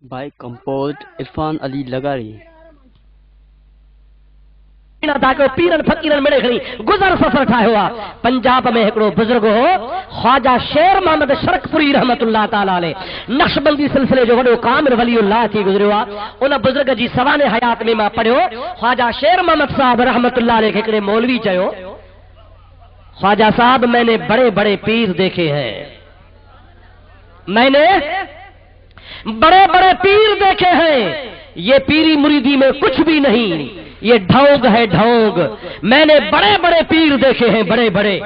by composed Irfan Ali Lagari. تاکہ پیرن فقیرن مڑے کھڑی گزر سفر ٹھایا ہوا پنجاب میں ایکڑو بزرگ ہو خواجہ شیر محمد شرک پوری رحمت اللہ تعالی علیہ نقشبندی سلسلے جو وڈو کامل ولی اللہ تھی گزریا ان بزرگ جی سوانے حیات میں ما پڑھیو خواجہ شیر محمد صاحب رحمت اللہ علیہ ہکڑے مولوی چیو خواجہ صاحب میں نے بڑے بڑے پیر دیکھے ہیں میں نے بڑے بڑے پیر دیکھے ہیں یہ پیری مریدی میں کچھ بھی نہیں یہ ڈھونگ ہے ڈھونگ میں نے بڑے بڑے پیر دیکھے ہیں بڑے بڑے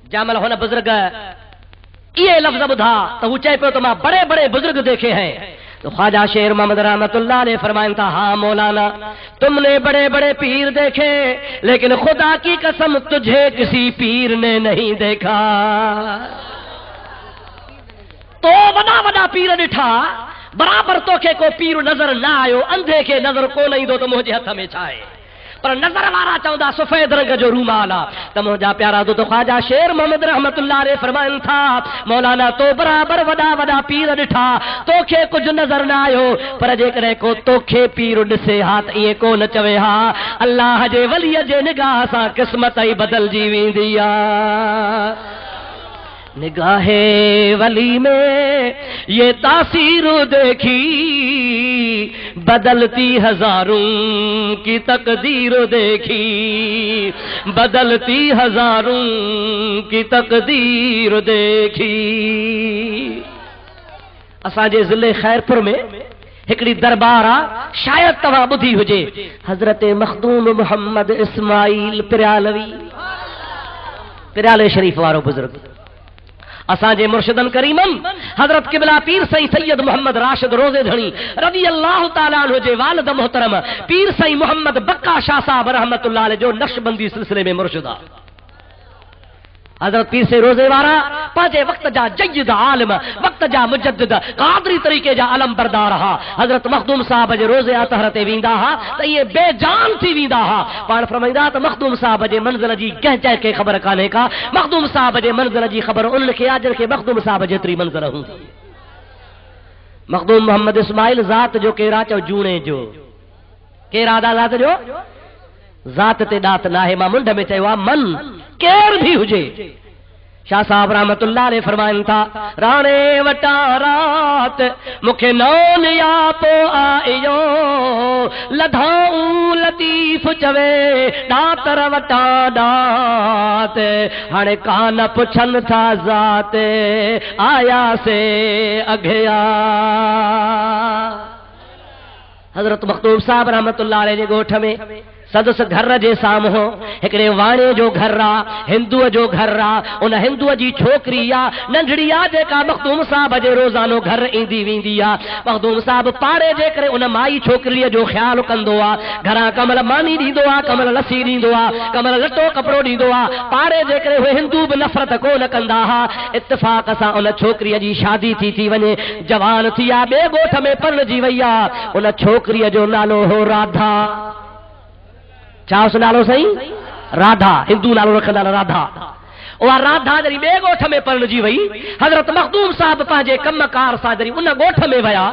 جامل ہونا بزرگ یہ لفظ بدھا تو وہ چاہے پہ تو میں بڑے بڑے بزرگ دیکھے ہیں تو خواجہ شیر محمد رحمت اللہ علیہ فرمائیں تھا ہاں مولانا تم نے بڑے بڑے پیر دیکھے لیکن خدا کی قسم تجھے کسی پیر نے نہیں دیکھا تو وڈا وڈا پیر ڈٹھا برابر تو کے کو پیر نظر نہ آئے اندھے کے نظر کو نہیں دو تو مجھے ہاتھ میں چھائے پر نظر وارا چاہتا سفید رنگ جو رومالا تو مجھا پیارا دو تو خواجہ شیر محمد رحمت اللہ علیہ فرمائن تھا مولانا تو برابر وڈا وڈا پیر ڈٹھا تو کے کچھ نظر نہ آئے پر جے کرے کو تو کے پیر ڈسے ہاتھ یہ کو نہ چوے ہاں اللہ جے ولی جے نگاہ سا قسمت ای بدل جی ویندیا نگاہ ولی میں یہ تاثیر دیکھی بدلتی ہزاروں کی تقدیر دیکھی بدلتی ہزاروں کی تقدیر دیکھی اساجے ضلع خیرپور میں ہکڑی دربارہ شاید توا بدھی ہوجے حضرت مخدوم محمد اسماعیل پریالے شریف وارو بزرگ اساجے مرشدن کریمن حضرت قبلہ پیر سائیں سید محمد راشد روزے دھنی رضی اللہ تعالیٰ عنہ جے والد محترم پیر سائیں محمد بکا شاہ صاحب رحمت اللہ علیہ جو نقشبندی سلسلے میں مرشدہ حضرت پیر سے روزے وارا پانچے وقت جا جید عالم وقت جا مجدد قادری طریقے جا علم بردار ہا حضرت مخدوم صاحب جے روزے آتہرت ویندا ہا تو یہ بے جان تھی ویندا ہا پان فرمائندا تو مخدوم صاحب جے منزل جی کہہ چاہ کے خبر کانے کا مخدوم صاحب جے منزل جی خبر ان کے آجر کے مخدوم صاحب جے تری منزل ہوں مخدوم محمد اسماعیل ذات جو کیرا چو جونے جو کیرا دا ذات جو ذات تے دات نہ ہے ماں منڈ میں چاہیے من کیر بھی ہوجے شاہ صاحب رحمت اللہ علیہ فرمائن تھا رانے وٹا رات مکھے نون یا پو آئیو لدھاؤں لطیف چوے ڈاتر وٹا ڈات ہانے کان پچھن تھا ذات آیا سے اگھیا حضرت مخدوم صاحب رحمت اللہ علیہ نے گوٹھ میں سدس گھر جے سامہو ہکڑے وانے جو گھر را ہندو جو گھر را ان ہندو جی چھوکری یا ننڈڑی یا جے کا مخدوم صاحب جے روزانو گھر ایندی ویندی یا مخدوم صاحب پاڑے جے کرے ان مائی چھوکری جو خیال کندو آ گھراں کمل مانی دیندو آ کمل لسی دیندو آ کمل لٹو کپڑو دیندو آ پاڑے جے کرے ہوئے ہندو بھی نفرت کو نہ کندا ہا اتفاق سا ان چھوکری جی شادی تھی ونے جوان تھی یا بے گوٹھ میں پرن جی ویا ان چھوکری جو نالو ہو رادھا چاہ اس نالو سہی رادھا ہندو نالو رکھنا رادھا اور رادھا جری بے گوٹھ میں پرن جی وئی حضرت مخدوم صاحب پانجے کم کار سا جری ان گوٹھ میں ویا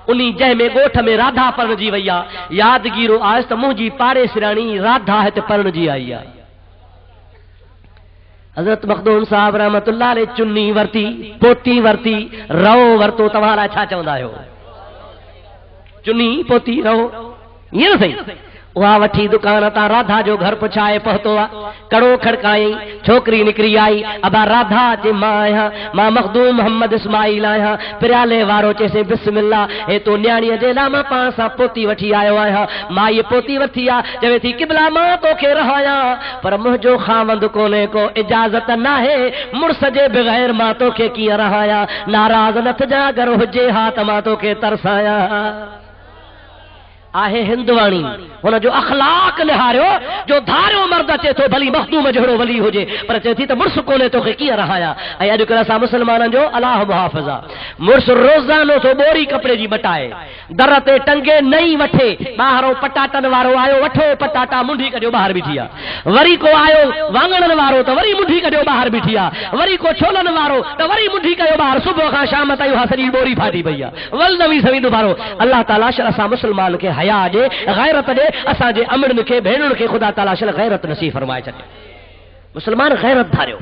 انہی جے میں گوٹھ میں رادھا پرن جی ویا یادگیرو آست منجی پاڑے سرانی رادھا ہے تے پرن جی آئی حضرت مخدوم صاحب رحمت اللہ علیہ چنی ورتی پوتی ورتی رو ورتو تمہارا چھا چوندا ہو چنی پوتی رو یہ نہ صحیح وہاں وٹھی دکان تا رادھا جو گھر پچھائے پہتو کڑو کھڑکائی چھوکری نکری آئی ابا رادھا جی ماں آیا ماں مخدوم محمد اسماعیل آیا پریالے وارو چیسے بسم اللہ اے تو نیانی جیلا ماں پانسا پوتی وٹھی آئے آیا ماں یہ پوتی وٹھی آ جو تھی قبلہ ماں تو کے رہایا پر مجھو خامند کونے کو اجازت نہ ہے مرس جے بغیر ماں تو کے کیا رہایا ناراض نت جا گر ہجے ہاتھ ماں تو کے ترسایا आहे हिंदवाणी हुन जो अखलाक निहारियो जो धारियो मर्द अचे थो भली मखदूम जहिड़ो वली हुजे पर चए थी त मुड़ुस कोन्हे तोखे कीअं रहाया। ऐं अॼुकल्ह असां मुस्लमाननि जो अलाह मुहाफ़िज़ आहे, मुड़ुस रोज़ानो थो ॿोरी कपिड़े जी मटाए दर ते टंगे नई वठे, ॿाहिरों पटाटनि वारो आयो वठो पटाटा मुंडी कढियो ॿाहिरि बीठी आहे, वरी को आयो वाङणनि वारो त वरी मुंडी कढियो ॿाहिरि बीठी आहे, वरी को छोलनि वारो त वरी मुंडी कयो ॿाहिरि, सुबुह खां शाम ताईं उहा सॼी ॿोरी फाटी पई आहे, वल नवी सवी दुबारो। अलाह ताला शल असां मुस्लमान खे हया ॾे, गैरत ॾे, असांजे अमड़नि खे भेणुनि खे ख़ुदा ताला शल गैरत नसीब फरमाए छॾे। मुस्लमान गैरत धारियो।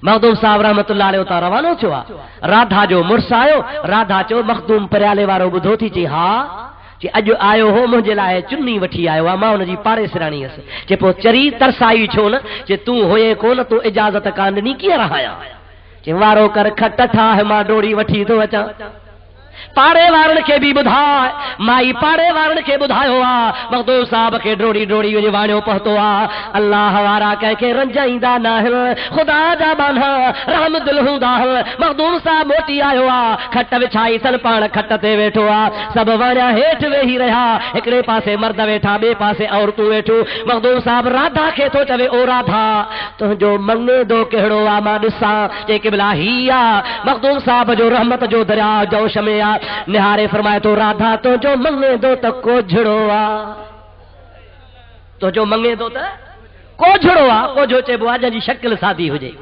मखदूम साहब रहमतुल्लाह अलैहि उतां रवानो थियो आहे, राधा जो मुड़ुसु आयो, राधा चयो मखदूम परियाले वारो ॿुधो थी चई हा, जे अॼु आयो हो मुंहिंजे लाइ चुन्नी वठी आयो आहे, मां हुनजी पाड़े सिराणी हुअसि, जे पोइ चरी तरसाई छो न, जे तूं हुए कोन तूं इजाज़त कान ॾिनी कीअं रहाया, जे वारो कर खट ठाह मां डोड़ी वठी थो अचां। पाड़े वारनि खे बि ॿुधाए, माई पाड़े वारनि खे ॿुधायो आहे, मखदूम साहब खे डोड़ी डोड़ी वञी वाणियो पहुतो आहे। अल्लाह वारा कंहिंखे रंजाईंदा न आहिनि, ख़ुदा जा बाना रहम दिल हूंदा आहिनि। मखदूम साहब मोटी आयो आहे, खट विछाई अथनि, पाण खट ते वेठो आहे, सभु वाणिया हेठि वेही रहिया, हिकिड़े पासे मर्द वेठा ॿिए पासे औरतूं वेठियूं। मखदूम साहब राधा खे थो चवे, ओ राधा तुंहिंजो मंगेदो कहिड़ो आहे मां ॾिसां, जेके बिला ही आहे। मखदूम साहब जो रहमत जो दरिया जोश में निहारे फरमाए तो राधा तो जो मंगे दो त कोझड़ो आ, तो जो मंगे दो त कोझड़ो आ, कोझो चइबो आहे जंहिंजी शक्ल सादी हुजे।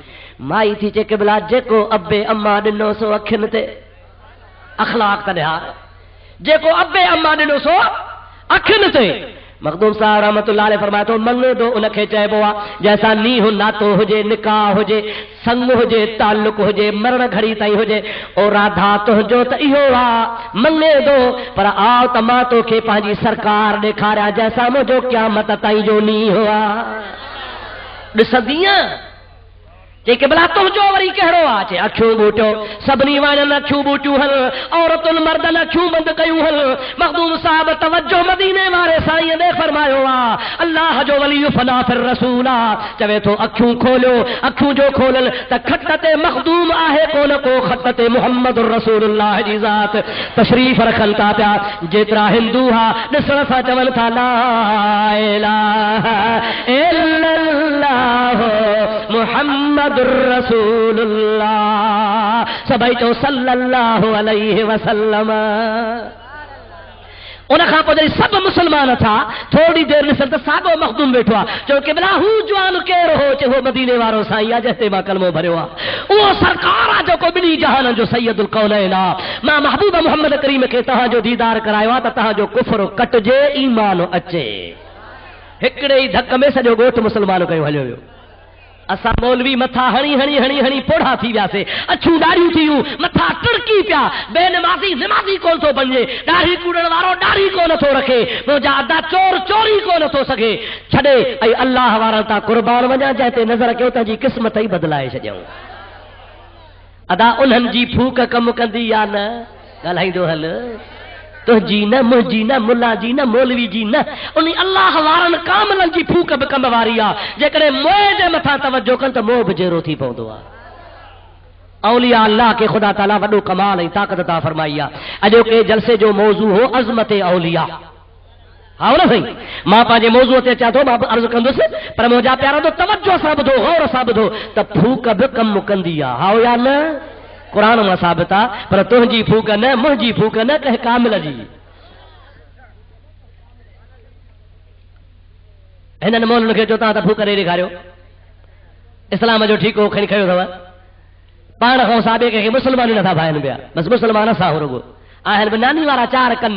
माई थी चए किबला जेको अबे अम्मा ॾिनो सो अखियुनि ते, अखलाक त निहार, जेको अबे अम्मा ॾिनो सो अखियुनि ते। मखदूम साहब रहमतुल्लाह अलैहि फरमाए तो मंगे दो उनखे चइबो आहे जैसा नीह नातो हुजे, निकाह हुजे, संग हुजे, ताल्लुक हुजे, मरण घड़ी ताईं हुजे। ओ राधा तुंहिंजो त इहो आहे मंगे दो, पर आओ त मां तोखे पंहिंजी सरकार ॾेखारियां जैसा मुंहिंजो क़यामत ताईं जो नीह आहे। ॾिसंदीअ जेके भला तुंहिंजो वरी कहिड़ो आहे, चए अखियूं ॿूटियो, सभिनी वाणियुनि अखियूं ॿूटियूं हल, औरतुनि मर्दनि अखियूं बंदि कयूं हल। मखदूम साहब तवज्जो मदीने वारे साईं ने फरमायो आहे, अल्लाह जो वली फना फिर रसूल आहे, चवे थो अखियूं खोलियो, अखियूं जो खोलल त खट ते मखदूम आहे कोन को, खट ते मुहम्मद रसूलुल्लाह जी ज़ात तशरीफ़ रखनि था पिया। जेतिरा हिंदू हा ॾिसण सां चवनि था ला इलाहा इल्लल्लाह मुहम्मद रसूलुल्लाह, सभई चओ सल्लल्लाहु अलैहि वसल्लम। उनखां पोइ जॾहिं सभु मुस्लमान था, थोरी देरि ॾिसनि त साॻियो मखदूम वेठो आहे, चयो कि भला हू जवान केरु हो, चए हो मदीने वारो साईं आहे जंहिं ते मां कलमो भरियो आहे, उहो सरकार आहे जेको ॿिन्ही जहाननि जो सैयदुल कौनैन आहे। मां महबूब मोहम्मद करीम खे तव्हांजो दीदार करायो आहे त तव्हांजो कुफ्र कटिजे, ईमान अचे। हिकिड़े ई धक में सॼो ॻोठ मुस्लमान कयो हलियो वियो। असां मौलवी मथा हणी हणी हणी हणी पोढ़ा थी वियासीं, अछूं ॾाढ़ियूं थियूं, मथा टुड़की पिया, बेनमाज़ी निमाज़ी कोन थो बणिजे, ॾाढ़ी कूड़ण वारो ॾाढ़ी कोन थो रखे, मुंहिंजा अदा चोर चोरी कोन थो सघे, छॾे ऐं अल्लाह वारनि तां कुर्बान वञा जंहिं ते नज़र कयो तंहिंजी क़िस्मत ई बदिलाए छॾियऊं। अदा उन्हनि जी फूक कमु कंदी या न, ॻाल्हाईंदो हल, तुंहिंजी न, मुंहिंजी न, मुल्ला जी न, मौलवी जी न, उन अल्लाह वारनि कामलनि जी फूक बि कम वारी आहे। जेकॾहिं मोह जे मथां तवजो कनि त मोह बि जहिड़ो थी पवंदो आहे। औलिया अल्लाह के ख़ुदा ताला वॾो कमाल ऐं ताक़त अता फरमाई आहे। अॼोके जलसे जो मौज़ू हो अज़मत औलिया, हा न साईं। मां पंहिंजे मौज़ूअ ते अचां थो, मां बि अर्ज़ु कंदुसि, पर मुंहिंजा प्यारा तो तवजो सां ॿुधो, गौर सां ॿुधो त फूक बि कमु कंदी आहे, हा या न? कुरान मां साबित आहे, पर तुंहिंजी फूक न, मुंहिंजी फूक न, कंहिं कामिल जी। हिननि मौलनि खे चओ तव्हां त फूक ॾेई ॾेखारियो, इस्लाम जो ठीको खणी खयो अथव, पाण खां साॿे कंहिंखे मुस्लमान नथा भाइनि पिया, बसि मुस्लमान असां रुगो आहिनि बि नानी वारा चार कन,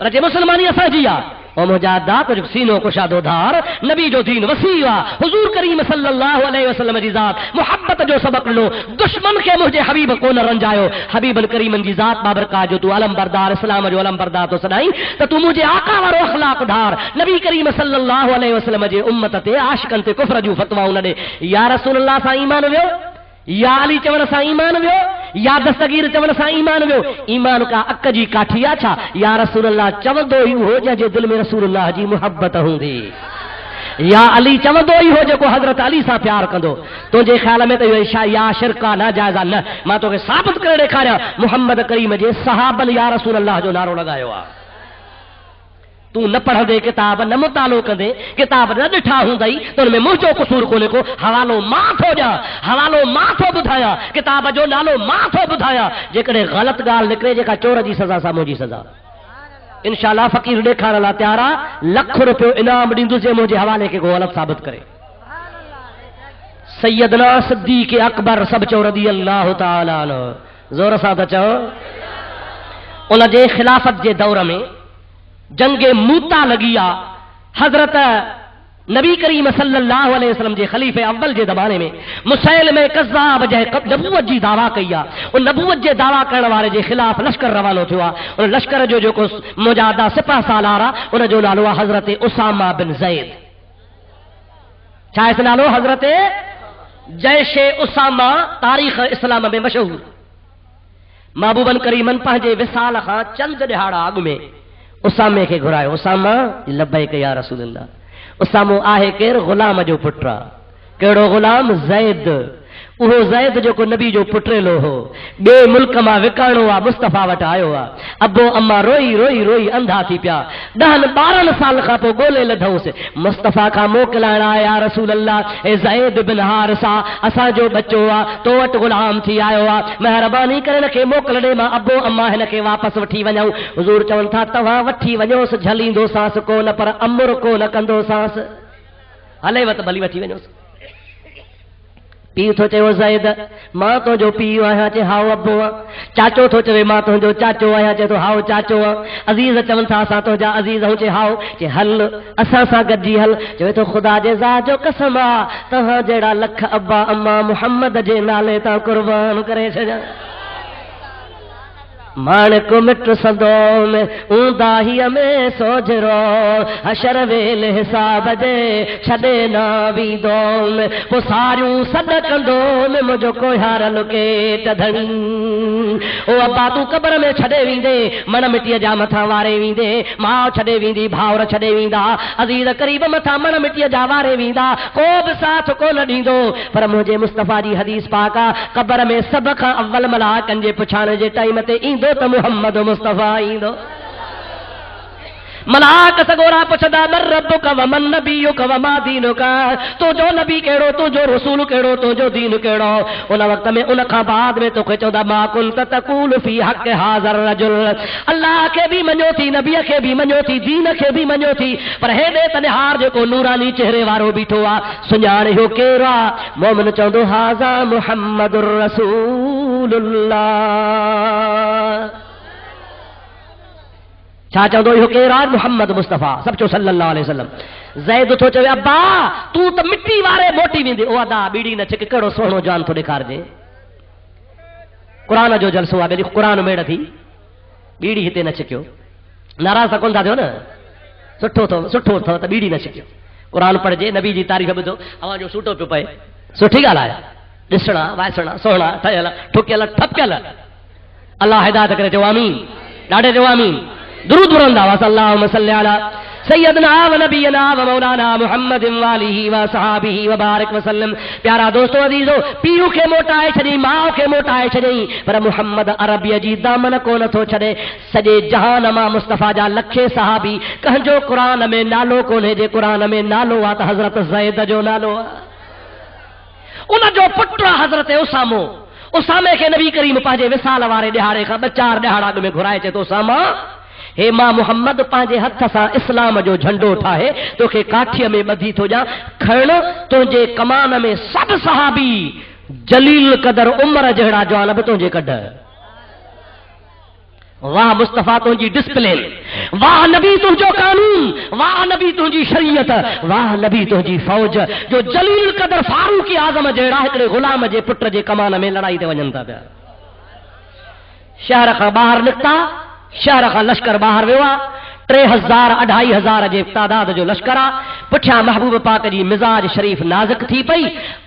पर जे मुस्लमानी असांजी आहे। ओ मुंहिंजा दात जो सीनो कुशादो धार, नबी जो दीन वसी आहे, हुज़ूर करीम सल्लल्लाहु अलैहि वसल्लम जी ज़ात मुहब्बत जो सबक़ ॾिनो, दुश्मन खे मुंहिंजे हबीब कोन रंजायो। हबीबन करीमन जी ज़ात बाबरकात जो तूं अलम बरदार, इस्लाम जो अलम बरदार तो सदाई त तूं मुंहिंजे आका वारो अखलाक धार, नबी करीम सल्लल्लाहु अलैहि वसल्लम जे उम्मत ते आशिकनि ते कुफ्र जूं फतवाऊं न ॾे। या रसूलुल्लाह सां ईमान वियो, या अली चवण सां ईमान वियो, या दस्तगीर चवण सां ईमान वियो। ईमान का अक जी काठी आहे छा? या रसूलुल्लाह चवंदो ई हो जंहिंजे दिलि में रसूलुल्लाह जी मुहब्बत हूंदी, या अली चवंदो ई हो जेको हज़रत अली सां प्यार कंदो। तुंहिंजे ख़्याल में त इहो या शिरका न जाइज़ा न, मां तोखे साबित करे ॾेखारियां, मुहम्मद करीम जे सहाबन या रसूलुल्लाह जो नारो लॻायो आहे। तू न पढ़ दे किताब न मुतालो कंदे किताब न ॾिठा हूंदई तो उनमें मुंहिंजो कसूर कोन्हे को हवालो मां थो ॾियां हवालो मां थो ॿुधायां किताब जो नालो मां थो ॿुधायां जेकॾहिं ग़लति ॻाल्हि निकिरे जेका चोर जी सज़ा सां मुंहिंजी सज़ा इंशाअल्लाह फ़क़ीर ॾेखारण लाइ तयार आहे लख रुपयो इनाम ॾींदुसि मुंहिंजे हवाले खे को ग़लति साबित करे सैयदना सिद्दीक़ अकबर सब चओ रज़ियल्लाहु ताला अन्हु ज़ोर सां त चओ उन जे ख़िलाफ़त जे दौर में जंगे मूता लगी आ हजरत नबी करीम सल्लल्लाहु अलैहि वसल्लम जे खलीफे अव्वल जे ज़माने में मुसैलिम कज़्ज़ाब जे नबूवत जी दावा कई आ उन नबूवत जे दावा करण वारे जे खिलाफ लश्कर रवानो थियो आ उन लश्कर जो जेको मुजाहिदा सिपह सालार आ उन जो नालो आहे हजरत उसामा बिन ज़ैद छा इस नालो हजरत जैश उसामा तारीख़ इस्लाम में मशहूर महबूबन करीमन पंहिंजे विसाल खां चंद ॾिहाड़ा अॻु में उसामे खे घुरायो उसामा लब्बैक या रसूल अल्लाह उसामो आहे केरु ग़ुलाम जो पुटु आहे कहिड़ो ग़ुलाम ज़ैद उहो ज़ैद जेको नबी जो पुटेलो हो ॿिए मुल्क मां विकाणो आहे मुस्तफ़ा वटि आयो आहे अबो अम्मा रोई रोई रोई अंधा थी पिया 10-12 साल खां पोइ ॻोल्हे लधोसि मुस्तफ़ा खां मोकिलाइण आया रसूल अल्लाह ए ज़ैद बिन हारिसा असांजो बच्चो आहे तो वटि ग़ुलाम थी आयो आहे महिरबानी करे हिन खे मोकिल ॾे मां अबो अम्मा हिन खे वापसि वठी वञूं हुज़ूर चवनि था तव्हां वठी वञोसि झलींदोसांसि कोन पर अमुर कोन कंदोसांसि हलेव त भली वठी वञोसि पीउ थो चयो ज़ैद मां तुंहिंजो पीउ आहियां चए हाओ अबो आहे चाचो थो चवे मां तुंहिंजो चाचो आहियां चए थो हाओ चाचो आहे अज़ीज़ चवनि था असां तुंहिंजा अज़ीज़ आहियूं चए हाओ चए हल असां सां गॾिजी हल चवे थो ख़ुदा जे ज़ात जो कसम आहे तव्हां जहिड़ा लख अब्बा अम्मा मुहम्मद जे नाले तां क़ुर्बान करे छॾियां माणिक मिट सदो में ऊंदाहीअ में सोजरो हशर वेल हिसाब जे छॾे न वींदो पोइ सारियूं सॾ कंदो मुंहिंजो कोहारल केट धणी ओ अब्बा तूं क़बर में छॾे वेंदे मण मिटीअ जा मथां वारे वेंदे माउ छॾे वेंदी भाउर छॾे वेंदा अज़ीज़ क़रीब मथां मण मिटीअ जा वारे वेंदा को बि साथ कोन ॾींदो पर मुंहिंजे मुस्तफ़ा जी हदीस पाक आहे क़बर में सभ खां अव्वल मलाकनि जे पुछाइण जे टाइम ते ईंदो त मुहम्मद मुस्तफ़ा ईंदो मलाक सगोरा पुछदा मर रब्बुक व मन नबियुक व मा दीनुक तुंहिंजो नबी कहिड़ो तुंहिंजो रसूल कहिड़ो तुंहिंजो दीन कहिड़ो उन वक़्त में उन खां बाद में तोखे चवंदा मा कुंत तक़ूल फी हक़ हाज़र रजुल अल्लाह खे बि मञो थी नबीअ खे बि मञो थी दीन खे बि मञो थी पर हेॾे तनिहार जेको नूरानी चेहरे वारो बीठो आहे सुञाणे हो केरु आहे मोमिन चवंदो हाज़ा मुहम्मदुर रसूलुल्लाह छा चवंदो इहो केरु आहे मुहम्मद मुस्तफ़ा सब चो सल्लल्लाहु अलैहि वसल्लम ज़ैद थो चवे अब्बा तूं त मिट्टी वारे मोटी वेंदी ओ अदा बीड़ी न छिक कहिड़ो सुहिणो जान थो ॾेखारिजे क़ुरान जो जलसो आहे क़ुरान मेड़ थी बीड़ी हिते न छिकियो नाराज़ त कोन था थियो न सुठो अथव त बीड़ी न छिकियो क़ुरान पढ़जे नबी जी तारीफ़ ॿुधो अवां जो सूटो पियो पए सुठी ॻाल्हि आहे ॾिसणा वासणा सोहणा ठहियल ठुकियल ठपियल अल्लाह हिदायत करे चओ आमीन ॾाढे चओ आमीन दुरूद पढ़ंदा हुआ अल्लाहुम्मा सल्ली अला सय्यदना व नबीना व मौलाना मुहम्मद व आलिहि व सहाबिहि व बारिक वसल्लम प्यारा दोस्तों अजीजो पीउ खे मोटाए छॾी माउ खे मोटाए छॾई पर मुहम्मद अरबीअ जी दामन कोन थो छॾे सॼे जहान मां मुस्तफ़ा जा लखे सहाबी कंहिंजो क़ुरान में नालो कोन्हे जे क़ुरान में नालो आहे त हज़रत ज़ैद जो नालो आहे उन जो पुटु आहे हज़रत उसामे खे नबी करीम पंहिंजे विसाल वारे ॾिहाड़े खां 2-4 ॾिहाड़ा अॻु में घुराए चए थो उसामा हे मां मुहम्मद पंहिंजे हथ सां इस्लाम जो झंडो ठाहे तोखे काठीअ में ॿधी थो ॾियां खण तुंहिंजे कमान में सभु सहाबी जलील कदर उमर जहिड़ा जवान बि तुंहिंजे कढ वाह मुस्तफ़ा तुंहिंजी डिसिप्लिन वाह नबी तुंहिंजो कानून वाह नबी तुंहिंजी शरीयत वाह नबी तुंहिंजी फौज जो जलील कदर फारूक आज़म जहिड़ा हिकिड़े ग़ुलाम जे पुट जे कमान में लड़ाई ते वञनि था पिया शहर खां ॿाहिरि निकिता शहर खां लश्कर ॿाहिरि वियो आहे 3000-2500 जे तादाद जो लश्कर आहे पुठियां महबूब पाक जी मिज़ाज शरीफ़ नाज़ुक थी पई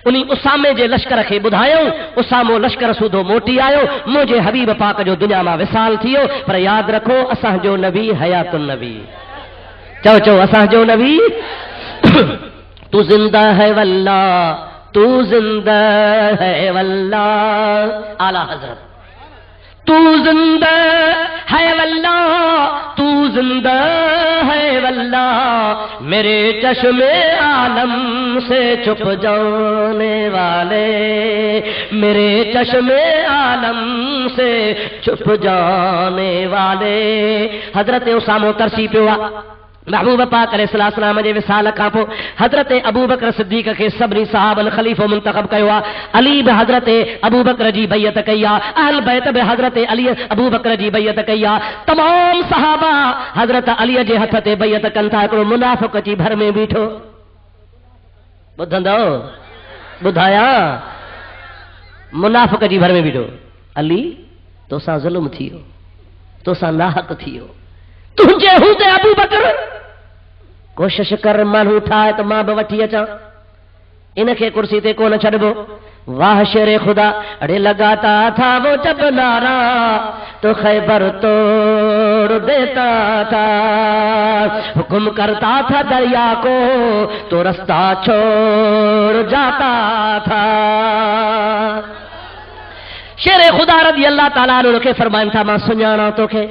उन उसामे जे लश्कर खे ॿुधायूं उसामो लश्कर सूधो मोटी आयो मुंहिंजे हबीब पाक जो दुनिया मां विसाल थी वियो पर यादि रखो असांजो नबी हयातुन नबी चओ असांजो नबी तू ज़िंदा है वल्ला तू ज़िंदा है वल्ला आला हज़रत तू ज़िंदा ہے واللہ تو زندہ ہے واللہ میرے چشم عالم سے چھپ جانے والے میرے چشم عالم سے چھپ جانے والے حضرت اسامہ ترسی پیا محبوب پاک علیہ السلام جے وصال کھاں پو حضرت ابو بکر صدیق کے سبری صحابن خلیفہ منتخب کیا علی بہ حضرت ابو بکر جی بیعت کیا اہل بیت بہ حضرت علی ابو بکر جی بیعت کیا تمام صحابہ حضرت علی جے ہتھ تے بیعت کن تھا ہکڑو منافق جی بھر میں بیٹھو بدھندو بدھایا منافق جی بھر میں بیٹھو علی تو سا ظلم تھیو تو سا ناحق تھیو تجھے ہوں تے ابو بکر کوشش کر مانو ٹھائے تو ماں بوٹھی اچا انکھے کرسی تے کون چھڑبو واہ شیر خدا اڑے لگاتا تھا وہ جب نارا تو خیبر توڑ دیتا تھا حکم کرتا تھا دریا کو تو رستہ چھوڑ جاتا تھا شیر خدا رضی اللہ تعالیٰ عنہ کے فرمائن تھا ماں سنجانا تو کے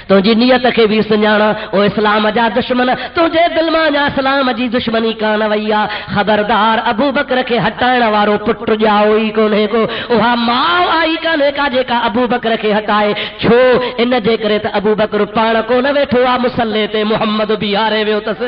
تو جی نیت کے بھی سنجانا او اسلام جا دشمن تو جے دل ماں جا اسلام جی دشمنی کان ویا خبردار ابو بکر کے ہٹائن وارو پٹ جاوئی کونے کو وہا ماں آئی کانے کا جے کا ابو بکر کے ہٹائے چھو ان جے کرے تا ابو بکر پاڑ کو نہ ویٹھو آ مسلے تے محمد بیارے ویو تس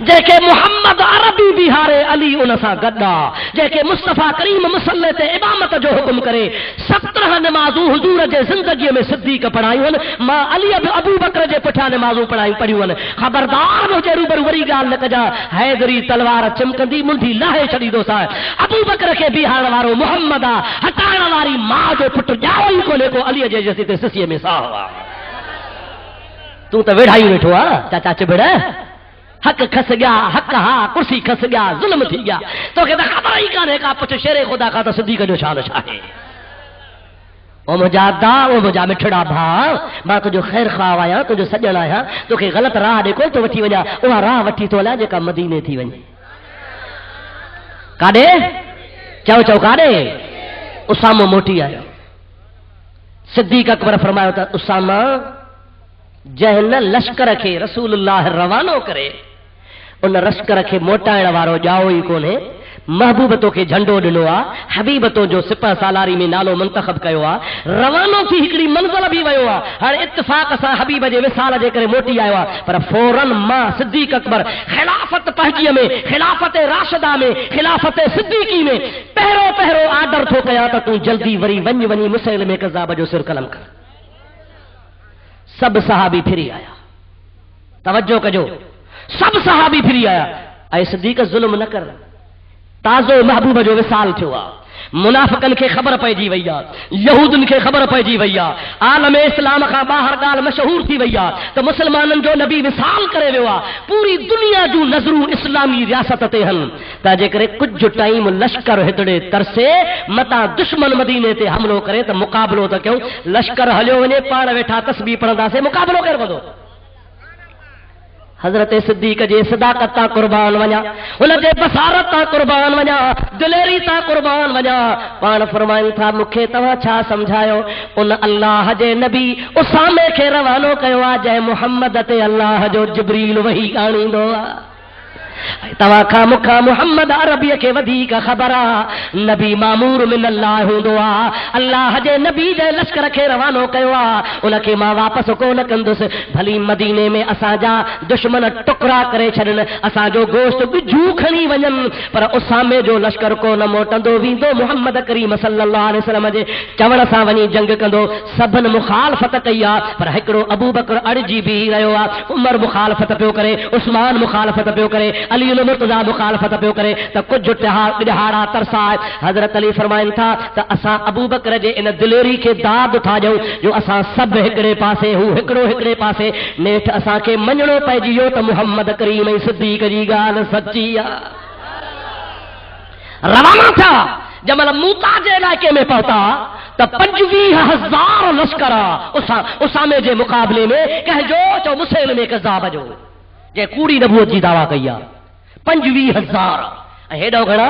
جے کہ محمد عربی بہارے علی انسا گدا جے کہ مصطفیٰ کریم مسلح تے امامت جو حکم کرے 17 نمازوں حضور جے زندگی میں صدیق پڑھائیون ماں علی ابو بکر جے پٹھا نمازوں پڑھائیون خبردار ہو جے روبرو وری گال نہ کجا حیدری تلوار چمکندی مندھی لاہے چھڑی دو سا ابو بکر کے بہار وارو محمد ہٹائن واری ماں جو پٹ جاوئی کو لے کو علی جے جیسی تے سسی میں سا ہوا تو تے ویڑھائی بیٹھو چاچا چبڑا حق کھس گیا حق ہاں کرسی کھس گیا ظلم تھی گیا تو کہتا خبر ہی کانے کا پچھ شیر خدا کا تو صدیق جو شان شاہے او مجا دا او مجا مٹھڑا بھا ماں تجھو خیر خواہ آیا تجھو سجن آیا تو کہ غلط راہ دے کوئی تو وٹھی وجا وہ راہ وٹھی تو لا جے کا مدینے تھی ونجے کاڑے چاو چاو کاڑے اسامہ موٹی آیا صدیق اکبر فرمایا تھا اسامہ جہن لشکر کے رسول اللہ روانو کرے ان لشکر کے موٹائن وارو جاوئی کونے محبوبتوں کے جھنڈو ڈنوا حبیبتوں جو سپہ سالاری میں نالو منتخب کیوا روانو تھی ہکڑی منزل بھی ویوا ہر اتفاق سا حبیب جے وصال جے کرے موٹی آیا پر فوراً ماں صدیق اکبر خلافت پہجی میں خلافت راشدہ میں خلافت صدیقی میں پہرو پہرو آرڈر تھو کیا تا تو جلدی وری ونج ونی مسلم کذاب جو سر قلم کر سب صحابی پھری آیا توجہ کجو سب صحابی پھری آیا اے صدیق ظلم نہ کر تازو محبوب جو وصال تھوا منافقن کے خبر پہجی ویا یہودن کے خبر پہجی ویا عالم اسلام کا باہر گال مشہور تھی ویا تو مسلمانن جو نبی وصال کرے ویا پوری دنیا جو نظروں اسلامی ریاست تے ہن تا جے کرے کچھ ٹائم لشکر ہتڑے ترسے متا دشمن مدینے تے حملو کرے تو مقابلو تو کیوں لشکر ہلیو ونے پاڑ ویٹھا تسبیح پڑھندا سے مقابلو کر ودو حضرت صدیق جے صداقت تا قربان ونیا ان جے بصارت تا قربان ونیا دلیری تا قربان ونیا پان فرمائن تھا مکھے توا چھا سمجھایو ان اللہ جے نبی اسامے کے روانو کیوا جے محمد تے اللہ جو جبریل وحی آنی دو توا کا مکھا محمد عربی کے ودی کا خبرا نبی مامور من اللہ دعا اللہ جے نبی جے لشکر کے روانو کیوا ان کے ماں واپس کو نہ کندس بھلی مدینے میں اسا جا دشمن ٹکرا کرے چھڑن اسا جو گوشت بجو کھنی ونن پر اسامے جو لشکر کو نہ موٹندو ویندو محمد کریم صلی اللہ علیہ وسلم جے چوڑ سا ونی جنگ کندو سبن مخالفت کیا پر ہکڑو ابو بکر اڑجی بھی رہو عمر مخالفت پیو کرے عثمان مخالفت پیو کرے علی مرتضی مخالفت پیو کرے تو کچھ ڈہاڑا ترسا حضرت علی فرمائن تھا تو اسا ابو بکر جے ان دلیری کے داد تھا جو اسا سب ہکڑے پاسے ہو ہکڑو ہکڑے پاسے نیٹ اسا کے منجڑو پئجیو تو محمد کریم صدیق جی گال سچی روانہ تھا جب موتا جے علاقے میں پہنچا تو 25,000 لشکر اسامے جے مقابلے میں کہ جو مسلم کذاب جو جے کوڑی نبوت جی دعویٰ کیا 25,000 ہیڈو گھڑا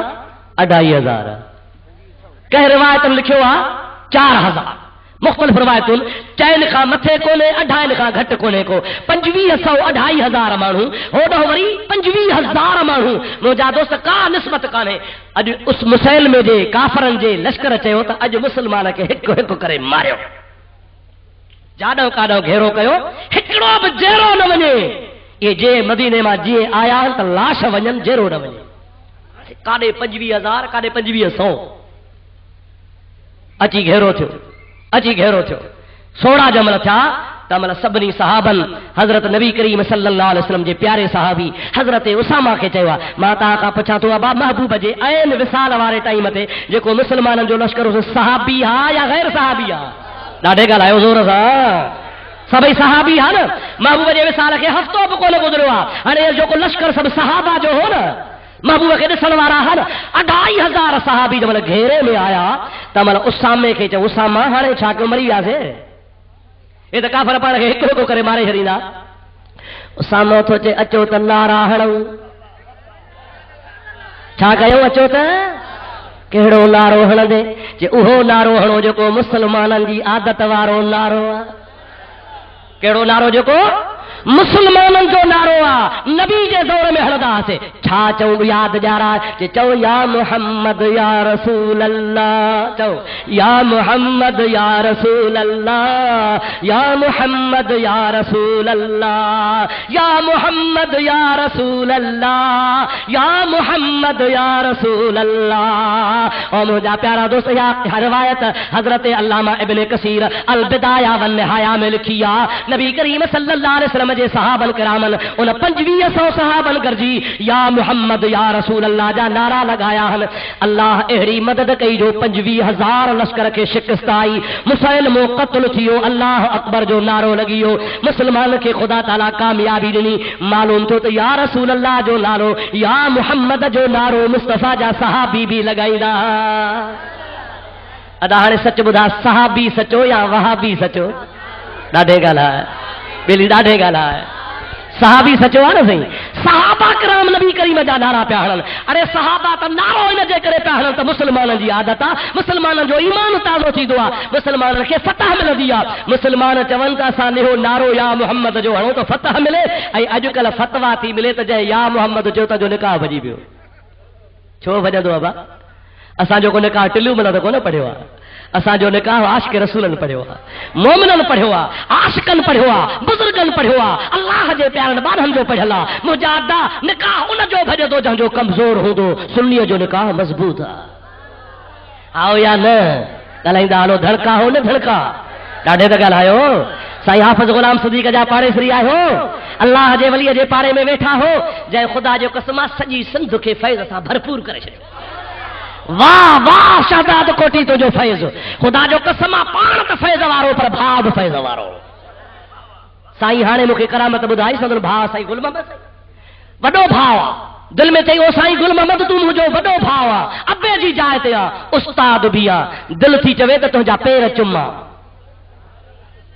2,500 کہ روایت لکھو 4,000 مختلف روایتن چین کا متھے کونے اڈھائن کا گھٹ کونے کو 2500 2500 مانو ہوڈو وری 25000 مانو مجا دوست کا نسبت کانے اج اس مسلمے جے کافرن جے لشکر چيو ته اج مسلمان کے ہک ہک کرے ماريو جاڈو کاڈو گھیرو کيو ہکڑو به جيرو نہ ونے یہ جے مدینے ما جي آیا ته لاش ونن جيرو نہ ونے کاڈے 25000 کاڈے 2500 اچي گھیرو تھو اچي گھیرو تھو سوڑا جمل تھا تمل سبني صحابن حضرت نبی کریم صلی اللہ علیہ وسلم جے پیارے صحابی حضرت اسامہ کے چوا ماتا کا پچھا تو ابا محبوب جے عین وصال وارے ٹائم تے جے مسلمانن جو لشکر صحابی ہا یا غیر صحابی ہا ڈاڈے گالایو زور سا سبھی صحابی ہا نا محبوب جے وصال کے ہفتوں کو نہ گزروا ہنے جو لشکر سب صحابہ جو ہو نا محبوب کے دسن وارا ہن 2500 صحابی جب گھیرے میں آیا تمل اسامے کے چ اسامہ ہنے چھا کے مری ویا سے اے تے کافر پڑ کے ایک کو کرے مارے ہرینا اسامہ تو چے اچو ت نارا ہڑو چھا کیو اچو ت کیڑو نارو ہن دے جے اوہو نارو ہنو جو کو مسلمانن دی عادت وارو نارو کیڑو نارو جو کو مسلمانن جو نارو نبی جے دور میں ہلدا سے چھا چوں یاد جا رہا کہ چو یا محمد یا رسول اللہ چو یا محمد یا رسول اللہ یا محمد یا رسول اللہ یا محمد یا رسول اللہ یا محمد یا رسول اللہ اور مجھا پیارا دوست یا روایت حضرت علامہ ابن کثیر البدایہ والنہایہ میں لکھیا نبی کریم صلی اللہ علیہ وسلم جے صحابہ کرامن ان 2500 صحابہ گرجی یا محمد یا رسول اللہ جا نعرہ لگایا ہن اللہ اہری مدد کئی جو 25000 لشکر کے شکست آئی مسلمو قتل تھیو اللہ اکبر جو نعرو لگیو مسلمان کے خدا تعالی کامیابی دنی معلوم تو یا رسول اللہ جو نعرو یا محمد جو نعرو مصطفیٰ جا صحابی بھی لگائی دا ادا ہن سچ بدا صحابی سچو یا وہابی سچو ڈاڈے گالا بیلی ڈاڈے گالا ہے صحابی سچو ہے نا صحیح صحابہ کرام نبی کریم جا نعرہ پہنن ارے صحابہ تا نعرہ ان جے کرے پہنن تا مسلمانن جی عادت مسلمانن جو ایمان تازو تھی دعا مسلمانن کے فتح مل دیا مسلمان چون تا سانے ہو نعرو یا محمد جو ہنو تو فتح ملے ائی اج کل فتوا تھی ملے تو جے یا محمد جو تا جو نکاح بجی بیو چھو بجندو ابا اساں جو کو نکاح ٹلو ملا تو کو نہ پڑھیو اساں جو نکاح عاشق رسولن پڑھیو مومنن پڑھیو عاشقن پڑھیو بزرگن پڑھیو اللہ جے پیارن بارہن جو پڑھلا مجاہدہ نکاح ان جو بھجے تو جن جو کمزور ہوندو سنی جو نکاح مضبوط آؤ یا نہ گلائندا ہلو دھڑکا ہو نہ دھڑکا ڈاڈے تے گلایو سائیں حافظ غلام صدیق جا پارے سری آئے ہو اللہ جے ولی جے پارے میں بیٹھا ہو جے خدا جو قسم سجی سندھ کے فیض سا بھرپور کرے چھڈو واہ واہ شہزاد کوٹی تو جو فیض خدا جو قسم پان ت فیض وارو پر بھاگ فیض وارو سائیں ہانے مکھے کرامت بدھائی سندن بھا سائیں گل محمد وڈو بھاوا دل میں چاہیے سائیں گل محمد تو مجھو وڈو بھاوا ابے جی جائے تے استاد بیا دل تھی چوے تے تجا پیر چما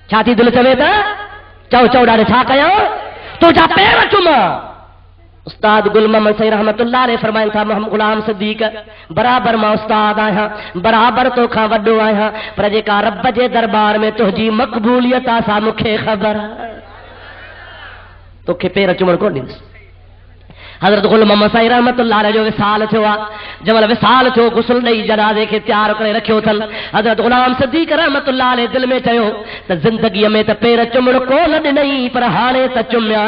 چھاتی دل چوے تے چو چوڑا نے چھا کیا تجا پیر چما استاد گل محمد صحیح رحمت اللہ علیہ فرمائن تھا محمد غلام صدیق برابر ما استاد آیا برابر تو کھا وڈو آیا پر جے کا رب جے دربار میں تہجی مقبولیت آسا مکھے خبر تو کھے پیر چمڑ کو نہیں حضرت غلام محمد صحیح رحمت اللہ علیہ جو وصال تھوا جمل وصال تھو غسل نہیں جنازے کے تیار کرے رکھیو تھن حضرت غلام صدیق رحمت اللہ علیہ دل میں چیو تے زندگی میں تے پیر چمڑ کو نہیں پر ہانے تے چمیا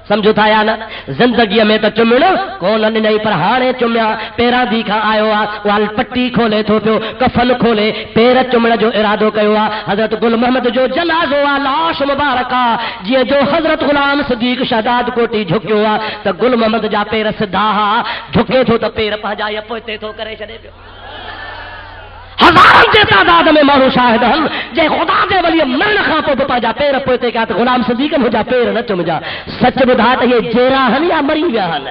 سمجھو تھا یا نا زندگی میں تو چمڑ کون نہیں پر ہانے چمیا پیرا دی کھا آئو وال پٹی کھولے تھو پیو کفن کھولے پیر چمڑ جو ارادو کیو حضرت گل محمد جو جنازو لاش مبارکہ جی جو حضرت غلام صدیق شہزاد کوٹی جھکیو تو گل محمد جا پیر سدھا جھکے تھو تو پیر پہنجایا پوتے تھو کرے چھڑے پیو ہزاروں کے تعداد میں مانو شاہد ہن جے خدا دے ولی مرن خاں پو بپا جا پیر پوتے کہا تو غلام صدیق ہو جا پیر نہ چم جا سچ بدھا تے یہ جیرا ہن یا مری ویا ہن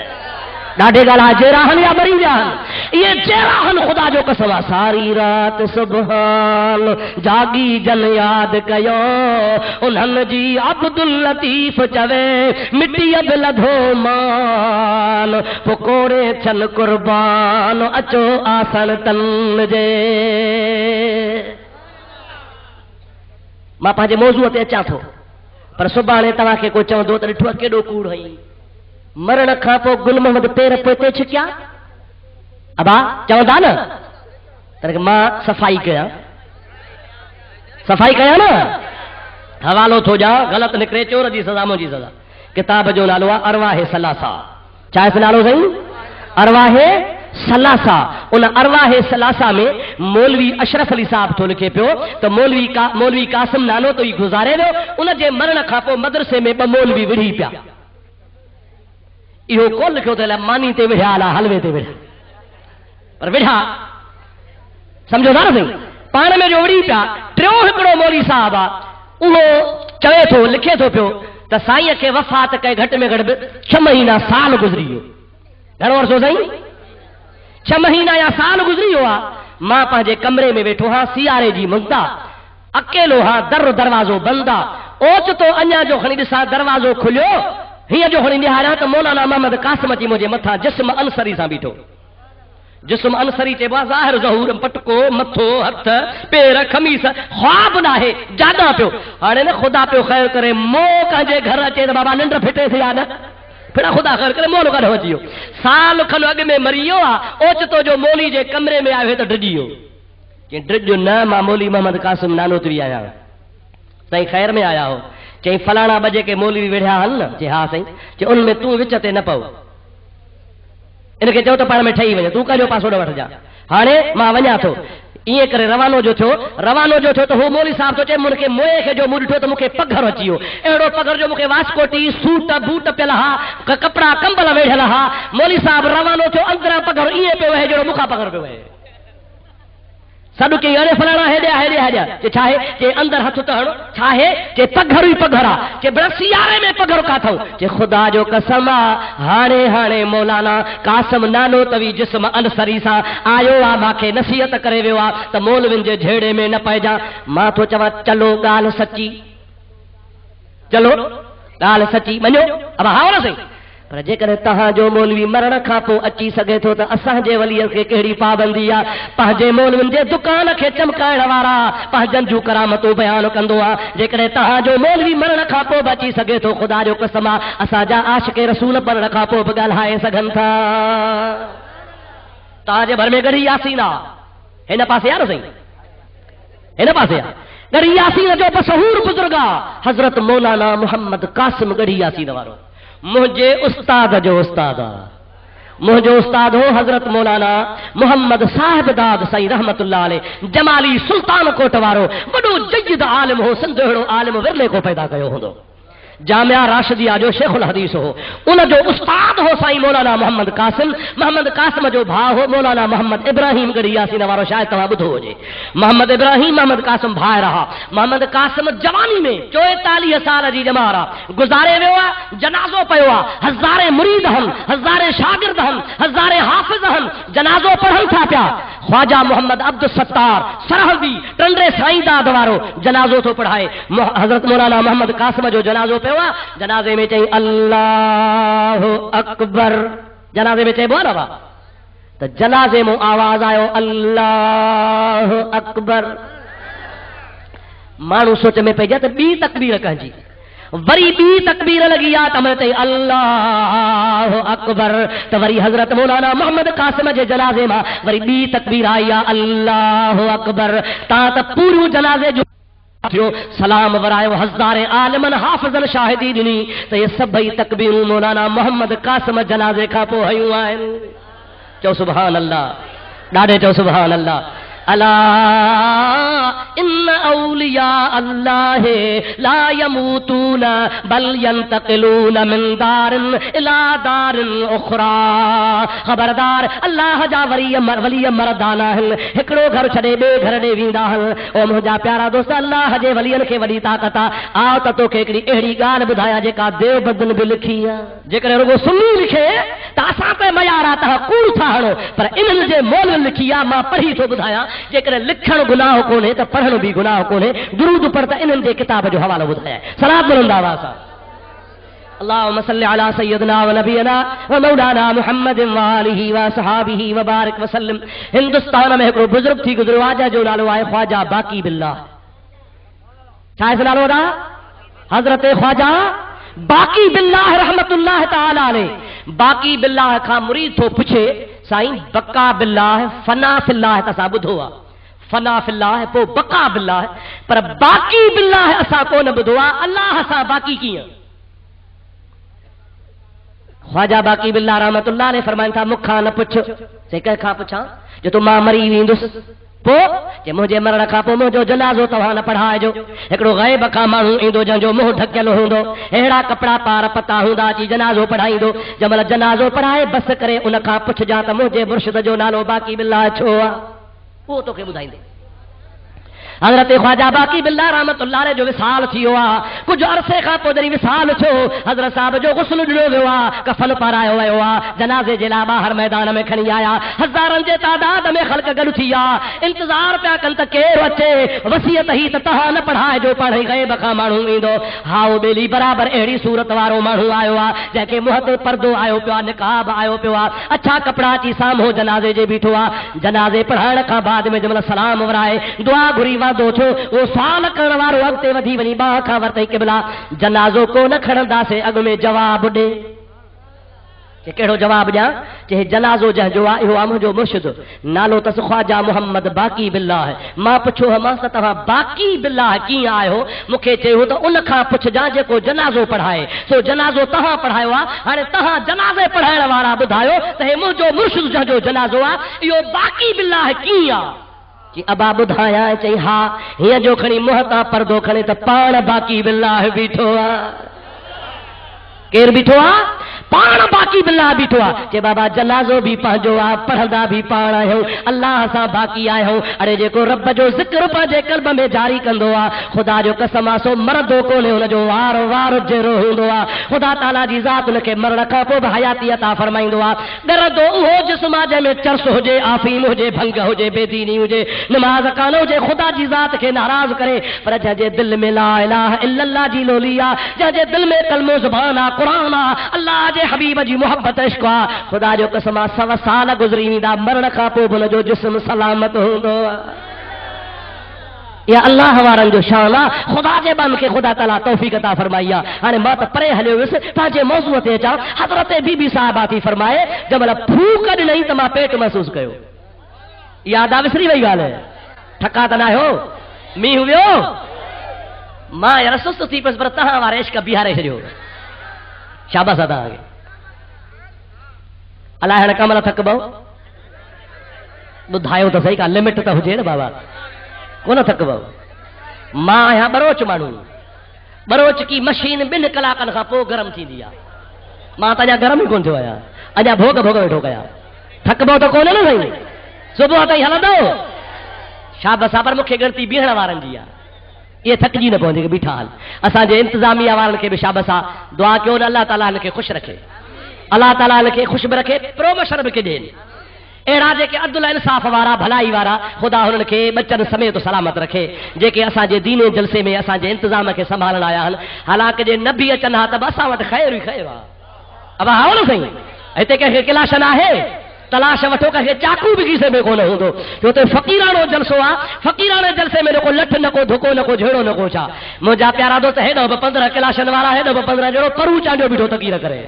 ڈاڈے گلا جیرا ہن یا مری ویا ہن یہ جیرا ہن خدا جو قسم ساری رات سبحان جاگی جن یاد کیو انہن جی عبد اللطیف چوے مٹی اب لدھو مان پکوڑے چھن قربان اچو آسن تن جے मां पंहिंजे मौज़ूअ ते अचां थो पर सुभाणे तव्हांखे को चवंदो त ॾिठो केॾो कूड़ हुई मरण खां पोइ गुल मोहम्मद पेर पोते छिकिया अबा चवंदा न त मां सफ़ाई कयां न हवालो थो ॾियां ग़लति निकिरे चोर जी सज़ा मुंहिंजी सज़ा किताब जो नालो आहे अरवाहे सलासा छा आहे नालो साईं अरवाहे सलासा उन अरवाहे सलासा में मौलवी अशरफ अली साहब थो लिखे पियो त मौलवी कासिम नानो तो ही गुज़ारे वियो उन जे मरण खां पोइ मदरसे में ॿ मौलवी विढ़ी पिया इहो कोन लिखियो त मानी ते विढ़िया अला हलवे ते विढ़िया पर विढ़ा सम्झो था न साईं पाण में जो विढ़ी पिया टियों हिकिड़ो मौलवी साहब आहे उहो चवे थो लिखे थो पियो त साईं खे वफ़ात कए घटि में घटि 6 महीना साल गुज़री वियो घणो अर्सो साईं 6 महीना या साल गुज़री वियो आहे मां पंहिंजे कमरे में वेठो हां सियारे जी मुंदा अकेलो हां दरवाज़ो बंदि आहे ओचितो अञा जो खणी ॾिसां दरवाज़ो खुलियो हीअं जो खणी निहारियां त मौलाना मोहम्मद कासिम अची मुंहिंजे मथां जिस्म अंसरी सां बीठो जिस्म अंसरी चइबो आहे ज़ाहिर ज़हूर पटको मथो हथ पेर खमीस ख्वाब न आहे जाॻा पियो हाणे न ख़ुदा पियो ख़ैर करे मोह कंहिंजे घर अचे त बाबा निंड फिटे थिया न फिर खुदा ख़ैर करे मोह कढो अची वियो साल खन अॻु में मरी वियो आहे ओचितो जो मौली जे कमरे में आयो त डिॼी वियो चई डिॼ न मां मौली मोहम्मद कासिम नानोतवी आहियां साईं ख़ैर में आया हो चई फलाणा ॿ जेके मौलवी वेठा हल न चई हा साईं चई उन में तूं विच ते न पओ इनखे चओ त पाण में ठही वञे तूं कजो पासो न वठजां हाणे मां वञा थो ईअं करे रवानो जो थियो त हू मौली साहब थो चए मूंखे मोए खे जो मूं ॾिठो त मूंखे पघर अची वियो अहिड़ो पघर जो मूंखे वास्कोटी सूट बूट पियल हा कपिड़ा कंबल वेठल हा मौली साहब रवानो थियो अंदरां पघर ईअं पियो वहे जहिड़ो मूंखां पघर पियो वहे सॾु कई अड़े फलाणा हेॾे चए छा आहे चए अंदरि हथ त हणो छा आहे चए पघर ई पघर आहे चए बड़ा सियारे में पघर काथऊं चए ख़ुदा जो कसम आहे हाणे मौलाना कासिम नानो तवी जिस्म अंसरी सां आयो आहे मूंखे नसीहत करे वियो आहे त मौलविन जे झेड़े में न पइजां मां थो चवां चलो ॻाल्हि सची मञो अब हा न सही पर जेकॾहिं तव्हांजो मौलवी मरण खां पोइ अची सघे थो त असांजे वलीअ खे कहिड़ी पाबंदी आहे पंहिंजे मौलविन जे दुकान खे चमकाइण वारा पंहिंजनि जूं करामतूं बयानु कंदो आहे जेकॾहिं तव्हांजो मौलवी मरण खां पोइ बि अची सघे थो ख़ुदा जो कसम आहे असांजा आशिक़े रसूल मरण खां पोइ बि ॻाल्हाए सघनि था तव्हांजे भर में गढ़ी यासीन आहे हिन पासे आहे न साईं हिन पासे आहे गढ़ी यासीन जो मशहूर बुज़ुर्ग आहे हज़रत मौलाना मोहम्मद कासिम गढ़ी यासीन वारो मुझे उस्ताद जो उस्ताद मुझे उस्ताद हो हजरत मौलाना मोहम्मद साहिब दाद सई रहमतुल्लाह अलैह जमाली सुल्तान कोट वारो बड़ो जय्यद आलिम हो संजोड़ो आलिम विरले को पैदा कयो होंदो जामिया राशिदिया जो शेखुल हदीस हो उन जो उस्ताद हो साईं मौलाना मोहम्मद कासिम जो भाउ हो मौलाना मोहम्मद इब्राहिम गढ़ी यासीन वारो शायद तव्हां ॿुधो हुजे मोहम्मद इब्राहिम मोहम्मद कासिम भाउ रहा मोहम्मद कासिम जवानी में 44 साल जी जमार गुज़ारे वियो आहे जनाज़ो पियो आहे हज़ारे मुरीद हन हज़ारे शागिर्द हन हज़ारे हाफ़िज़ हन जनाज़ो पढ़नि था पिया ख्वाजा मोहम्मद अब्दुल सत्तार सरहदी टंडरे साईंदाद वारो जनाज़ो थो पढ़ाए हज़रत मौलाना मोहम्मद कासिम जो जनाज़ो पियो आहे जनाज़े में चई अल्लाहु अकबर जनाज़े में चइबो आहे न त जनाज़े में आवाज़ आयो अल्लाहु अकबर माण्हू सोच में पइजा त ॿी तकबीर कहिंजी वरी ॿी तकबीर लॻी आहे त मैं चई अल्लाहु अकबर त वरी हज़रत मौलाना मोहम्मद कासिम जे जनाज़े मां वरी ॿी तकबीर आई आहे अल्लाहु अकबर तव्हां त पूरो जनाज़े जो सलाम वरायो हज़ारे आलिमन हाफ़िज़न शाहिदी ॾिनी त ये सभई तकबीरूं मौलाना मोहम्मद कासिम जनाज़े खां पोइ हयूं आहिनि चओ सुभान अल्लाह ॾाढे चओ सुभान अल्लाह अला इन औलिया अल्लाह ला यमूतून बल यंतकिलून मिन दारिन इला दारिन उखरा खबरदार अल्लाह जा वली मर्दाना आहिनि हिकिड़ो घर छॾे ॿिए घर ॾे वेंदा आहिनि ओ मुंहिंजा प्यारा दोस्त अल्लाह जे वलियनि खे वॾी ताक़त आहे आओ त तोखे हिकिड़ी अहिड़ी ॻाल्हि ॿुधायां जेका देवबंदन बि लिखी आहे जेकॾहिं रुगो सुन्नी लिखे त असां त मयार आहे तव्हां कूड़ था हणो पर इन्हनि जे मोल लिखी आहे मां पढ़ी थो ॿुधायां जेकॾहिं लिखण गुनाह कोन्हे त पढ़ण बि गुनाह कोन्हे दुरूद पढ़ त इन्हनि जे किताब जो हवालो ॿुधायां सलात बुलंदा हुआ अल्लाहुम्मा सल्लि अला सय्यदिना व नबियना व मौलाना मुहम्मद व आलिहि व सहाबिहि व बारिक व सल्लम हिंदुस्तान में हिकिड़ो बुजुर्ग थी गुज़रियो आहे जो नालो आहे ख्वाजा बाकी बिल्लाह छा इस नालो दा हजरत ख्वाजा बाकी बिल्लाह रहमतुल्लाह ताला अलैह। बाकी बिल्लाह खां मुरीद थो पुछे साईं बका बिल्लाह फना फिल्लाह त असां ॿुधो आहे, फना फिल्लाह पोइ बका बिल्लाह, पर बाकी बिल्लाह असां कोन ॿुधो आहे। अल्लाह सां बाकी कीअं? ख्वाजा बाकी बिल्लाह रहमतुल्लाह अलैह फरमाइनि था मूंखां न पुछ, से कंहिंखां पुछां जो तो मां मरी वेंदुसि पोइ जे मुंहिंजे मरण खां पोइ मुंहिंजो जनाज़ो तव्हां न पढ़ाइजो। हिकिड़ो ग़ैब खां माण्हू ईंदो जंहिंजो मुंहुं ढकियल हूंदो, अहिड़ा कपिड़ा पार पता हूंदा अची जनाज़ो पढ़ाईंदो। जंहिंमहिल जनाज़ो पढ़ाए बसि करे उन खां पुछजां त मुंहिंजे मुर्शिद जो नालो बाकी बिल्लाह छो आहे, उहो तोखे ॿुधाईंदे। हज़रत ख्वाजा बाकी बिल्लाह रहमतुल्लाह अलैह जो विसाल थियो आहे। कुझु अरसे खां पोइ जॾहिं विसाल थियो, हज़रत साहब जो गुस्ल ॾिनो वियो आहे, कफन पारायो वियो आहे, जनाज़े जे लाइ ॿाहिरि मैदान में खणी आया। हज़ारनि जे तादाद में ख़ल्क़ गॾु थी आहे, इंतज़ार पिया कनि त केरु अचे। वसियत ही त तव्हां न पढ़ाइजो, पाण ई ग़ैब खां माण्हू ईंदो। हाउ ॿेली बराबरि अहिड़ी सूरत वारो माण्हू आयो आहे जंहिंखे मुंहं ते पर्दो आयो पियो आहे, निकाब आयो पियो आहे, अछा कपिड़ा अची साम्हूं जनाज़े जे बीठो आहे। जनाज़े पढ़ाइण खां बाद में जंहिंमहिल सलाम वराए दुआ घुरी वादो छो, वो साल करण वारो अॻिते वधी वञी बाह खां वरितई क़िबला जनाज़ो कोन खणंदासीं, अॻ में जवाब ॾे। कहिड़ो जवाब ॾियां? चए जनाज़ो जंहिंजो आहे इहो आहे मुंहिंजो मुर्शिद, नालो अथसि ख्वाजा मोहम्मद बाकी बिल्लाह। मां पुछो मां त तव्हां बाकी बिल्लाह कीअं आहियो? मूंखे चयो त उन खां पुछजां जेको जनाज़ो पढ़ाए, सो जनाज़ो तव्हां पढ़ायो आहे। हाणे तव्हां जनाज़े पढ़ाइण वारा ॿुधायो त हे मुंहिंजो मुर्शिद जंहिंजो जनाज़ो आहे इहो बाकी बिल्लाह कीअं आहे? कि अबा ॿुधायां? चई हा, हीअं जो खणी मुंहं तां पर्दो खणे त पाण बाकी बिल्लाह बीठो आहे। केरु बीठो आहे? पाण बाकी बिल्लाह बीठो आहे। चए बाबा जनाज़ो बि पंहिंजो आहे, पढ़ंदा बि पाण आहियूं, अल्लाह सां बाक़ी आहियूं। अड़े जेको रब जो ज़िक्र पंहिंजे क़ल्ब में जारी कंदो आहे, ख़ुदा जो कसम आहे सो मरदो कोन्हे, हुनजो वार वार जहिड़ो हूंदो आहे। ख़ुदा ताला जी ज़ात हुनखे मरण खां पोइ बि हयाती अता फरमाईंदो आहे। ॾरंदो उहो जिस्म आहे जंहिंमें चर्स हुजे, आफ़ीम हुजे, भंग हुजे, बेदीनी हुजे, नमाज़ कान हुजे, ख़ुदा जी ज़ात खे नाराज़ करे। पर जंहिंजे दिलि में ला इलाहा इल्लल्लाह जी लोली आहे, जंहिंजे दिलि में कलमो ज़ुबान आहे, क़ुरान आहे, अल्लाह जे हबीब जी मोहब्बत इश्क़ आहे, ख़ुदा जो कसम आहे 100 साल गुज़री वेंदा, मरण खां पोइ बि हुनजो जिस्म सलामत हूंदो आहे। या अल्लाह वारनि जो शान आहे। ख़ुदा जे बंदे खे ख़ुदा ताला तौफ़ीक़ अता फरमाई आहे। हाणे मां त परे हलियो वियुसि, पंहिंजे मौज़ूअ ते अचां। हज़रत बीबी साहिबा थी फरमाए जंहिंमहिल फूक ॾिनई त मां पेट महसूस कयो। यादि आहे? विसरी वई ॻाल्हि? ठका त न आहियो? मींहुं वियो? मां यार सुस्त थी पियुसि, पर तव्हां वारे इश्क बीहारे छॾियो। शाबाश आहे तव्हांखे। अलाए हाणे कमल थकबो? ॿुधायो त सही, का लिमिट त हुजे न बाबा, कोन थकबो? मां आहियां बरोच माण्हू, बरोच की मशीन 2 कलाकनि खां पोइ गरम थींदी आहे। मां त अञा गरम ई कोन थियो आहियां, अञा भोग वेठो कयां। थकबो त कोन्हे न साईं? सुबुह ताईं हलंदो? शाबाश आहे, पर मूंखे गिणती बीहण वारनि जी आहे, इहे थकिजी न पवंदी बीठा हल। असांजे इंतिज़ामिया वारनि खे बि शाबाश आहे, दुआ कयो न अल्लाह ताला हिनखे ख़ुशि रखे, अल्लाह ताला हिनखे ख़ुशि बि रखे, प्रोमोशन बि ॾियनि। अहिड़ा जेके अदल इंसाफ़ वारा, भलाई वारा, ख़ुदा हुननि खे बचनि समेत सलामत रखे। जेके असांजे दीन जलसे में असांजे इंतिज़ाम खे संभालण आया आहिनि, हालांकि जे न बि अचनि हा त बि असां वटि ख़ैरु ई ख़ैरु आहे। अब हाओ न साईं, हिते कंहिंखे क्लाश न आहे, तलाश वठो, कंहिंखे चाकू बि खीसे में कोन हूंदो, छो त फ़क़ीराणो जलसो आहे। फ़क़ीराणे जलसे में न को लठ, न को धुको, न को झेड़ो, न को छा। मुंहिंजा प्यारा दोस्त हेॾो बि 15 क्लाशनि वारा, हेॾो बि 15 जहिड़ो परू चांडियो बीठो तकीर करे।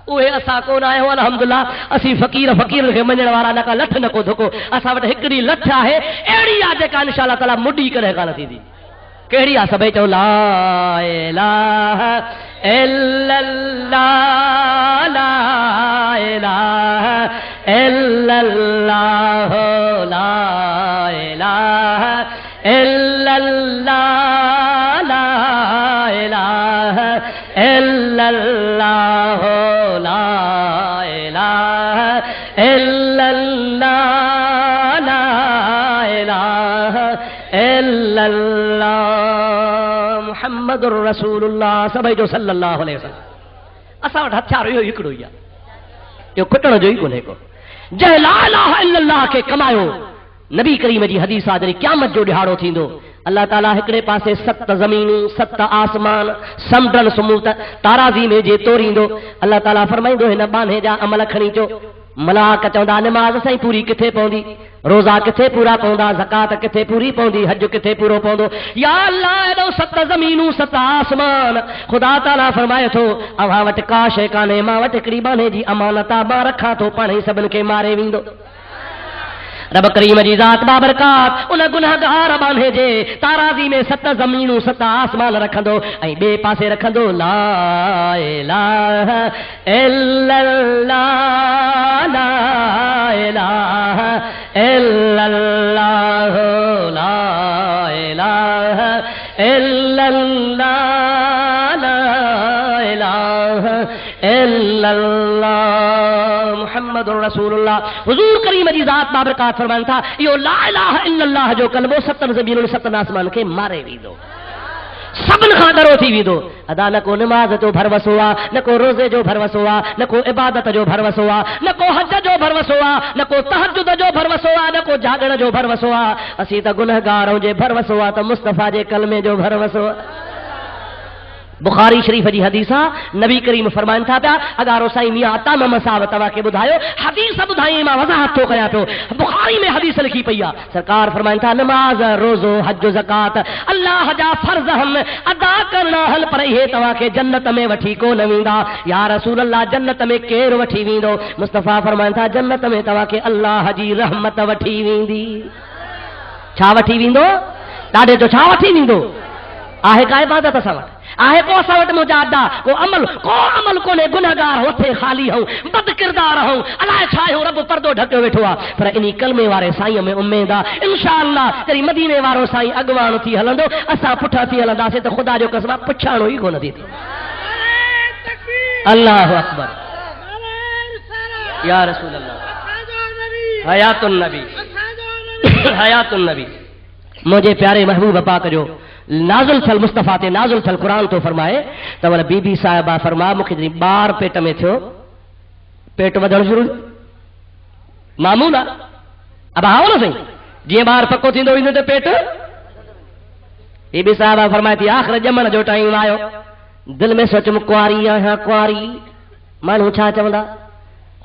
उहे असां कोन आहियूं अल्हम्दुलिल्लाह। असीं फ़क़ीर खे मञण वारा, न का लठ, न को धुको। असां वटि हिकिड़ी लठ आहे, अहिड़ी आहे जेका इंशा अल्लाह ताला मुडी कॾहिं कान थींदी। कहिड़ी आहे? सभई चओ ला इलाहा इल्लल्लाह, ला इलाहा इल्लल्लाह, ला इलाहा इल्लल्लाह, ला इलाहा इल्लल्लाह, ला इलाहा इल्लल्लाह, ला इलाहा इल्लल्लाह मुहम्मदुर रसूलुल्लाह सभई जो सल्लल्लाहु अलैहि वसल्लम। असां वटि हथियार इहो हिकिड़ो ई आहे, इहो कुटण जो ई कोन्हे को। जंहिं ला इलाहा इल्लल्लाह खे कमायो, नबी करीम जी हदीस आहे, जॾहिं क़यामत जो ॾिहाड़ो थींदो, अल्लाह ताला हिकिड़े पासे 7 ज़मीनूं, 7 आसमान, समुंडनि समूत ताराज़ी में जे तोरींदो। अल्लाह ताला फरमाईंदो हिन बाने जा अमल खणी अचो, मलाक चवंदा नमाज़ साईं पूरी किथे पवंदी, रोज़ा किथे पूरा पवंदा, ज़कात किथे पूरी पवंदी, हज किथे पूरो पवंदो। या अल्लाह एॾो सत ज़मीनूं सत आसमान, ख़ुदा ताला फरमाए थो अव्हां वटि का शइ कान्हे, मां वटि हिकिड़ी बाने जी अमानत आहे, मां रखां थो, पाण ई सभिनि खे मारे वेंदो। रब करीम जी ज़ात बाबरकात उन गुनहगार बांधे जे ताराज़ी में सत ज़मीनूं सत आसमान रखंदो ऐं ॿिए पासे रखंदो ला इलाहा इल्लल्लाह ला इलाहा इल्लल्लाह ला इलाहा इल्लल्लाह ला इलाहा इल्लल्लाह मुहम्मदुर रसूलुल्लाह। हुजूर करीम जी ज़ात बाबरकात फरमाइनि था इहो ला इलाहा इल्लल्लाह जो कलमो सतन ज़मीनुनि सतन आसमान खे मारे वेंदो, सभिनि खां डरो थी वेंदो। अदा न को नमाज़ जो भरवसो आहे, न को रोज़े जो भरवसो आहे, न को इबादत जो भरवसो आहे, न को हज जो भरवसो आहे, न को तहज्जुद जो भरवसो आहे, न को जागण जो भरवसो आहे। असीं त गुनहगार जे भरवसो आहे त मुस्तफ़ा जे कलमे जो भरवसो आहे। बुखारी शरीफ जी हदीस आहे, नबी करीम फरमाइनि था पिया अगारो साईं मियां तमाम साहब तव्हांखे ॿुधायो हदीस ॿुधाई मां वज़ाहत थो कयां पियो। बुखारी में हदीस लिखी पई आहे, सरकार फरमाइनि था नमाज़ रोज़ो हज ज़कात अल्लाह जा फर्ज़ आहिनि, अदा करणा आहिनि, पर इहे तव्हांखे जन्नत में वठी कोन वेंदा। या रसूल अल्लाह जन्नत में केरु वठी वेंदो? मुस्तफ़ा फरमाइनि था जन्नत में तव्हांखे अल्लाह जी रहमत वठी वेंदी। छा वठी वेंदो? ॾाढे जो छा वठी वेंदो? आहे का इबादत असां वटि, आहे को असां वटि मुजाहिदा, को अमल कोन्हे, गुनहगार होथे ख़ाली हूं, बद किरदार हूं, अलाए छा आहियूं, रब पर्दो ढकियो वेठो आहे। पर इन कलमे वारे साईं में उमेद आहे इंशाअल्लाह जॾहिं मदीने वारो साईं अॻुवाण थी हलंदो असां पुठियां थी हलंदासीं त ख़ुदा जो कसम पुछाणो ई कोन थी थिए। अल्लाहु अकबर या रसूल अल्लाह हयातुन नबी हयातुन नबी। मुंहिंजे प्यारे महबूब पाक जो नाज़िल थियल मुस्तफ़ा ते नाज़िल थियल क़ुरान तो फरमाए त वरी बीबी साहिबा फरमा मूंखे जॾहिं ॿार पेट में थियो, पेट वधणु शुरू मामूल आहे, अब आओ न साईं, जीअं ॿार पको थींदो वेंदो त पेट। बीबी साहिबा फरमाए थी आख़िर ॼमण जो टाइम आयो, दिलि में सोचुमि कुंवारी आहियां, कुंवारी माण्हू छा चवंदा?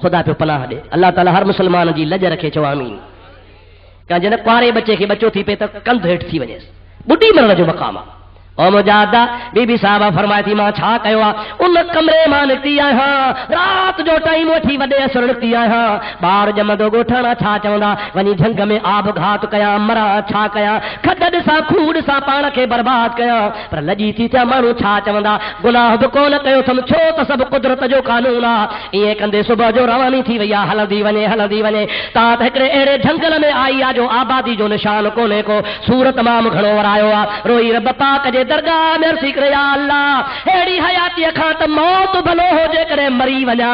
ख़ुदा पियो पनाह ॾे, अल्लाह ताला हर मुस्लमान जी लज रखे, चओ आमीन। कंहिं जन कुंवारे बचे खे बचो थी पए त कंध हेठि थी वञेसि, बुढ़ी मरण जो मक़ाम आहे। ओ मुजाहिदा बीबी साहिबा फरमाए थी मां छा कयो आहे? उन कमरे मां निकिती आहियां, राति जो टाइम वठी वॾे असुर निकिती आहियां, ॿार ॼमंदो ॻोठाणा छा चवंदा, वञी झंग में आब घात कयां, मरां छा कयां, खॾ ॾिसां खूह ॾिसां, पाण खे बर्बाद कयां, पर लॼी थी थिया माण्हू छा चवंदा। गुनाह बि कोन कयो अथमि, छो त सभु कुदरत जो कानून आहे। ईअं कंदे सुबुह जो रवानी थी वई आहे, हलंदी वञे हलंदी वञे, तव्हां त हिकिड़े अहिड़े झंगल में आई आहे जो आबादी जो निशान कोन्हे को, सूर तमामु घणो वरायो आहे। रोई रब पाक जे दरगाह में अर्ज़ी करे या अल्लाह अहिड़ी हयातीअ खां त मौत भलो हुजे करे मरी वञा।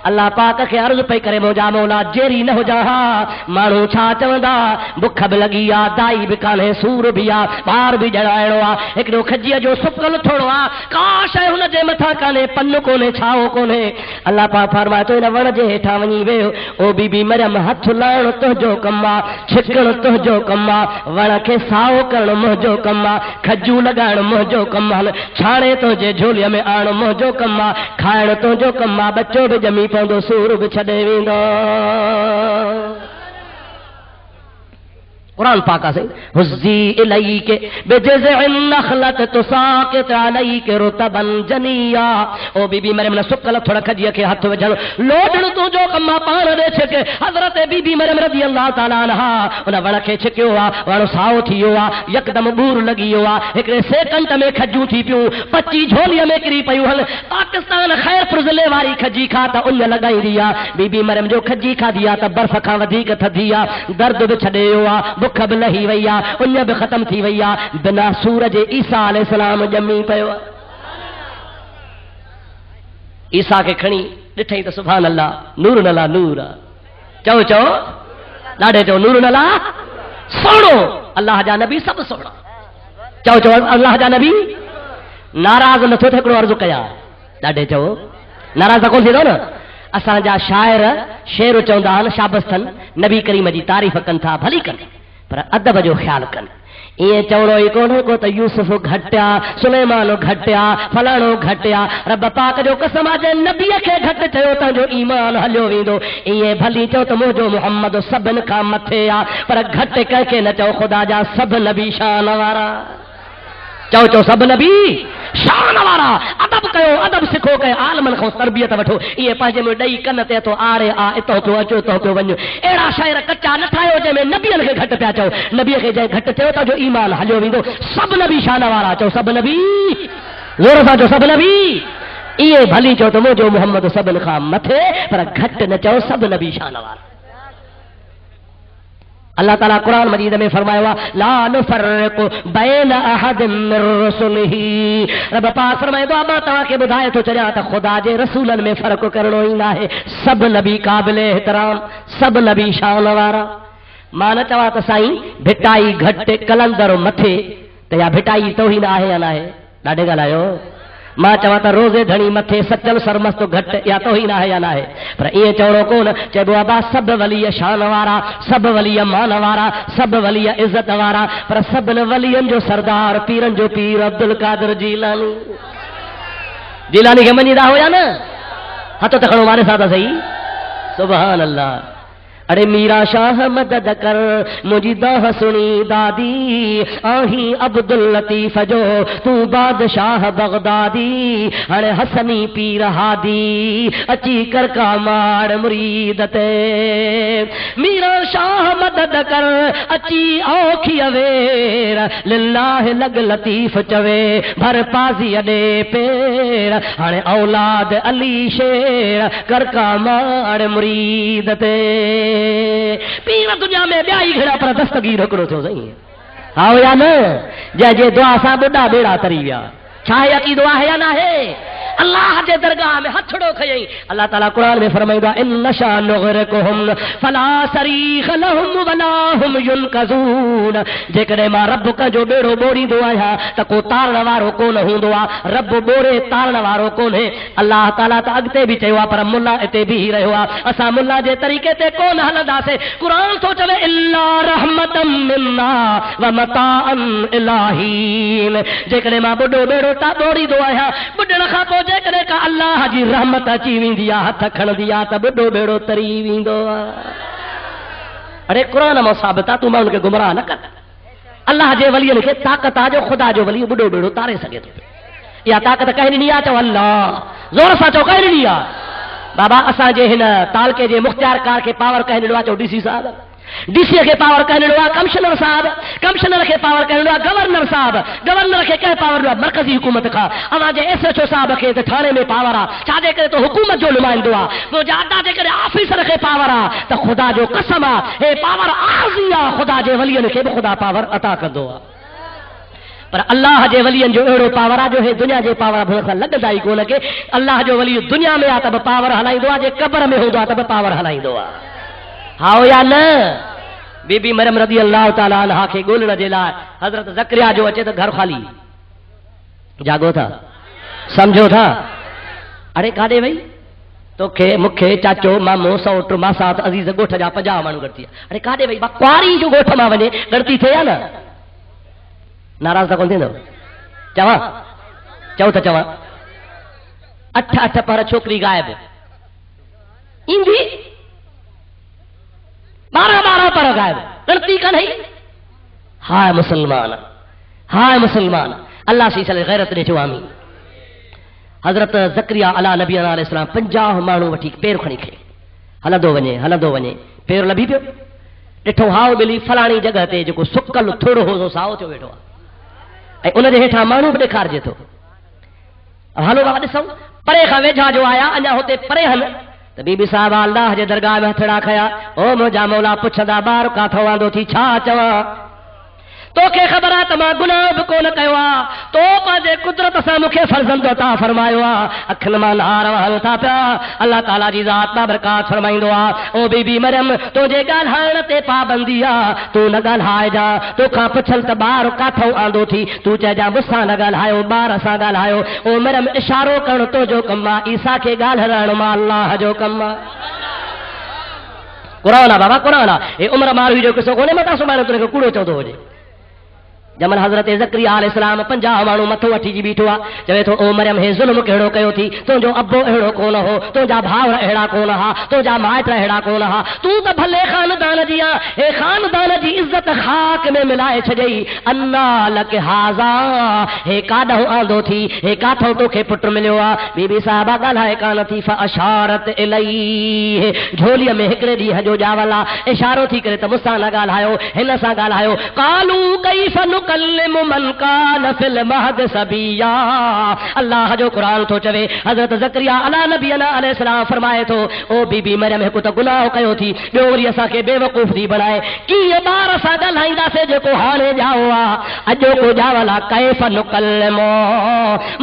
अल्लाह पाक खे अर्ज़ पई करे मुंहिंजा मौला जेरी न हुजां हा। माण्हू छा चवंदा? बुख बि लॻी आहे, दाई बि कान्हे, सूर बि आहे, ॿार बि ॼणाइणो आहे, हिकिड़ो खजीअ जो सुकल थोड़ो आहे, का शइ हुनजे मथां कान्हे, पन कोन्हे, छाओ कोन्हे। अल्लाह पाक फरमाए थो इन वण जे हेठां वञी वियो, ओ बीबी मरियम हथ लाइणु तुंहिंजो कमु आहे, छिकणु तुंहिंजो कमु आहे, वण खे साओ करणु मुंहिंजो कमु आहे, खजू लॻाइणु मुंहिंजो कमु आहे, छाणे तुंहिंजे झोलीअ में आणणु मुंहिंजो कमु आहे, खाइणु तुंहिंजो कमु आहे, बचो बि ॼमी पवंदो, सूर बि छॾे वेंदो। कुरान पाक आहे हुज़ी इलैके बिजज़िन नख़लत तुसाक़ित अलैके रुतबन जनिया। ओ बीबी मरियम ने सुकल थोड़ा खजीअ खे हथ विझण, लोडणु तुंहिंजो कमु आहे, पाण ॾे छिके। हज़रत बीबी मरियम रज़ी अल्लाह ताला अन्हा उन वण खे छिकियो आहे, वण साओ थी वियो आहे, यकदमि बूर लॻी वियो आहे, हिकिड़े सेकंड में खजूं थी पियूं, पची झोलीअ में किरी पियूं हल। पाकिस्तान ख़ैरपुर ज़िले वारी खजी खा त उन लॻाईंदी आहे, बीबी मरियम जो खजी खाधी आहे त बर्फ़ खां वधीक थधी आहे, दर्द बि छॾे वियो आहे, बुख बि लही वई आहे, उन बि ख़तम थी वई आहे, बिना सूर जे ईसा अलैहिस्सलाम ॼमी पियो आहे। ईसा खे खणी ॾिठई त सुभान अल्लाह, नूर नला नूर आहे। चओ चओ ॾाढे चओ नूर नला सोणो, अल्लाह जा नबी सभु सोणा। चओ चओ अल्लाह जा नबी नाराज़ नथो थिए, हिकिड़ो अर्ज़ु कयां, ॾाढे चओ नाराज़ त कोन थींदो न। असांजा शाइर शेर चवंदा आहिनि, शाबस अथनि, नबी करीम जी तारीफ़ कनि था, भली कनि, पर अदब जो ख़्यालु कनि। یہ چوڑو ہی کونے کو تو یوسف گھٹیا سلیمان گھٹیا فلانو گھٹیا رب پاک جو قسم آجے نبی کے گھٹ چیو تا جو ایمان ہلیو ویندو یہ بھلی چو تو موجو محمد سبن کا متھے آ پر گھٹ کر کے نہ چو خدا جا سب نبی شان وارا چو چو سب نبی شان وارا ادب کयो ادب سکھو کہ عالمن کو تربیت وٹھو یہ پاجے میں ڈئی کن تے تو آڑے آ اتو تو اچو تو تو ونجو ایڑا شاعر کچا نہ ٹھايو جے میں نبین کے گھٹ پیا چو نبی کے جے گھٹ چو تا جو ایمان ہلیو ویندو سب نبی شان وارا چو سب نبی زور سا جو سب نبی یہ بھلی چو تو جو محمد سبن خان متھے پر گھٹ نہ چو سب نبی شان وارا اللہ تعالیٰ قرآن مجید میں فرمایا لا نفرق بین احد من رسله رب پاک فرمائے دو ابا تا کے بدھائے تو چلا تا خدا جے رسولن میں فرق کرنو ہی نہ ہے سب نبی قابل احترام سب نبی شان وارا مان چوا تا سائیں بھٹائی گھٹ کلندر متھے تے یا بھٹائی توہین ہے یا نہ ہے ڈاڈے گالایو ماں چوا تا روزے دھنی متھے سچل سرمست گھٹ یا توہین ہے یا نہ ہے پر یہ چوڑو کون چبو ابا سب ولی شان وارا سب ولی مان وارا سب ولی عزت وارا پر سب ولیین جو سردار پیرن جو پیر عبد القادر جیلانی جیلانی کے منی دا ہویا نا ہتھ تکھڑو مارے ساتھ صحیح سبحان اللہ ارے میرا شاہ مدد کر مجھے داہ سنی دادی آہی عبد اللطیف جو تو بادشاہ بغدادی ارے حسنی پیر ہادی اچی کر کا مار مرید تے میرا شاہ مدد کر اچی اوکھی اویر للہ لگ لطیف چوے بھر پازی اڈے پیر ارے اولاد علی شیر کر کا مار مرید تے پیر دنیا میں بیائی گھڑا پر دستگیر ہکڑو تھو صحیح آؤ یا نہ جے جے دعا سا بڑا بیڑا تری ویا چھایا کی دعا ہے یا نہ ہے اللہ جے درگاہ میں ہتھڑو کھئی اللہ تعالیٰ قرآن میں فرمائے ان نشاء نغرقهم فلا صریخ لهم ولا هم ينقذون جے کڈے ماں رب کا جو بیڑو بوڑی دعا ہے تا کو تارن وارو کون ہوندو رب بوڑے تارن وارو کون ہے اللہ تعالیٰ تا اگتے بھی چوا پر ملا اتے بھی رہو اسا ملا جے طریقے تے کون ہلدا سے قرآن تو چلے الا رحمتا منا ومتاعا الہین جے کڈے ماں بڈو بیڑو تا بوڑی دعا ہے بڈن خا پو جے کرے کا اللہ جی رحمت اچی ویندیا ہتھ کھڑ دیا تے بڈو بیڑو تری ویندو ارے قرآن مو ثابتا تو مان کے گمراہ نہ کر اللہ جے ولی کے طاقت آ جو خدا جو ولی بڈو بیڑو تارے سکے تو یا طاقت کہیں نہیں آ چو اللہ زور سا چو کہیں نہیں آ بابا اساں جے ہن تالکے جے مختار کار کے پاور کہیں نہیں آ چو ڈی سی صاحب ڈی سی کے پاور کہنے لگا کمشنر صاحب کمشنر کے پاور کہنے لگا گورنر صاحب گورنر کے کہے پاور لگا مرکزی حکومت کا اما جے ایس ایچ او صاحب کے تھانے میں پاور آ چاہے کرے تو حکومت جو نمائندو آ وہ جاتا جے کرے آفیسر کے پاور آ تو خدا جو قسم آ اے پاور عارضی آ خدا جے ولیوں کے خدا پاور عطا کر دو پر اللہ جے ولیوں جو ایڑو پاور آ جو ہے دنیا جے پاور بھلسا لگدا ہی کون کہ اللہ جو ولی دنیا میں آ تب پاور ہلائیندو آ جے قبر میں ہوندا تب پاور ہلائیندو آ ہاؤ یا نہ بی بی مریم رضی اللہ تعالی عنہ کے گولڑ دے لائے حضرت زکریا جو اچے تو گھر خالی جاگو تھا سمجھو تھا ارے کاڈے بھائی تو کہ مکھے چاچو مامو سوٹ ماسات عزیز گوٹھ جا 50 مانو گڑتی ارے کاڈے بھائی بکواری جو گوٹھ ما ونے گڑتی تھے یا نا ناراض تھا کون تھے چوا چو تا چوا 8 پر چھوکری غائب ایندی 12 پر غائب غلطی کا نہیں ہائے مسلمان اللہ سے چلے غیرت نے جو آمین حضرت زکریا علی نبی علیہ السلام 50 مانو وٹھی پیر کھڑی کھڑی ہلندو ونے پیر لبھی پیو ڈٹھو ہاؤ ملی فلانی جگہ تے جو سکل تھوڑو ہو ساو چو بیٹھو اے ان دے ہٹھا مانو بھی ڈکھار جے تو ہلو بابا ڈسو پرے کھا ویجھا جو آیا انجا ہوتے پرے ہن تو بی بی صاحب اللہ جے درگاہ میں ہتھڑا کھیا او مجا مولا پچھدا بار کا تھو آندو تھی چھا چوا تو کے خبرات ما گناہ بھی کون کہوا تو پاجے قدرت سا مکھے فرزند عطا فرمایو اکھن ما نار وہل تھا پیا اللہ تعالی جی ذات با برکات فرمائندو او بی بی مریم تو جے گال ہن تے پابندیا تو نہ گال ہائے جا تو کا پچھل ت بار کا تھو آندو تھی تو چے جا مسا نہ گال ہایو بار سا گال ہایو او مریم اشارو کر تو جو کما عیسیٰ کے گال ہرن ما اللہ جو کما قرآن بابا قرآن اے عمر ماروی جو کسو کونے متا سو مارو تو کوڑو چودو ہو جے जमल हज़रत ज़करिया अलैहिस्सलाम 50 माण्हू मथो वठी जी बीठो आहे चवे थो ओ मरियम हे ज़ुल्म कहिड़ो कयो थी तुंहिंजो अबो अहिड़ो कोन हो तुंहिंजा भाउर अहिड़ा कोन हा तुंहिंजा माइट अहिड़ा कोन हा तूं त भले ख़ानदान जी आहे हे ख़ानदान जी इज़त ख़ाक में मिलाए छॾई अन्ना लक हाज़ा हे काॾो आंदो थी हे काथो तोखे पुटु मिलियो आहे बीबी साहिबा ॻाल्हाए कान थी फअशारत इलैहि झोलीअ में हिकिड़े ॾींहं जो ॼावल आहे इशारो थी करे त मूंसां न ॻाल्हायो हिन सां ॻाल्हायो कालू कैफ़ नुकल्लिमु मन कान फिल महद सबिया अल्लाह जो क़ुरान थो चवे हज़रत ज़करिया अला नबीना अलैहिस्सलाम फरमाए थो ओ बीबी मरियम हिकु त गुनाह कयो थी ॿियो वरी असांखे बेवकूफ़ थी बनाए कीअं ॿार सां ॻाल्हाईंदासीं जेको हाणे ॼाओ आहे अॼोको ॼावल आहे कैफ़ नुकल्लिमु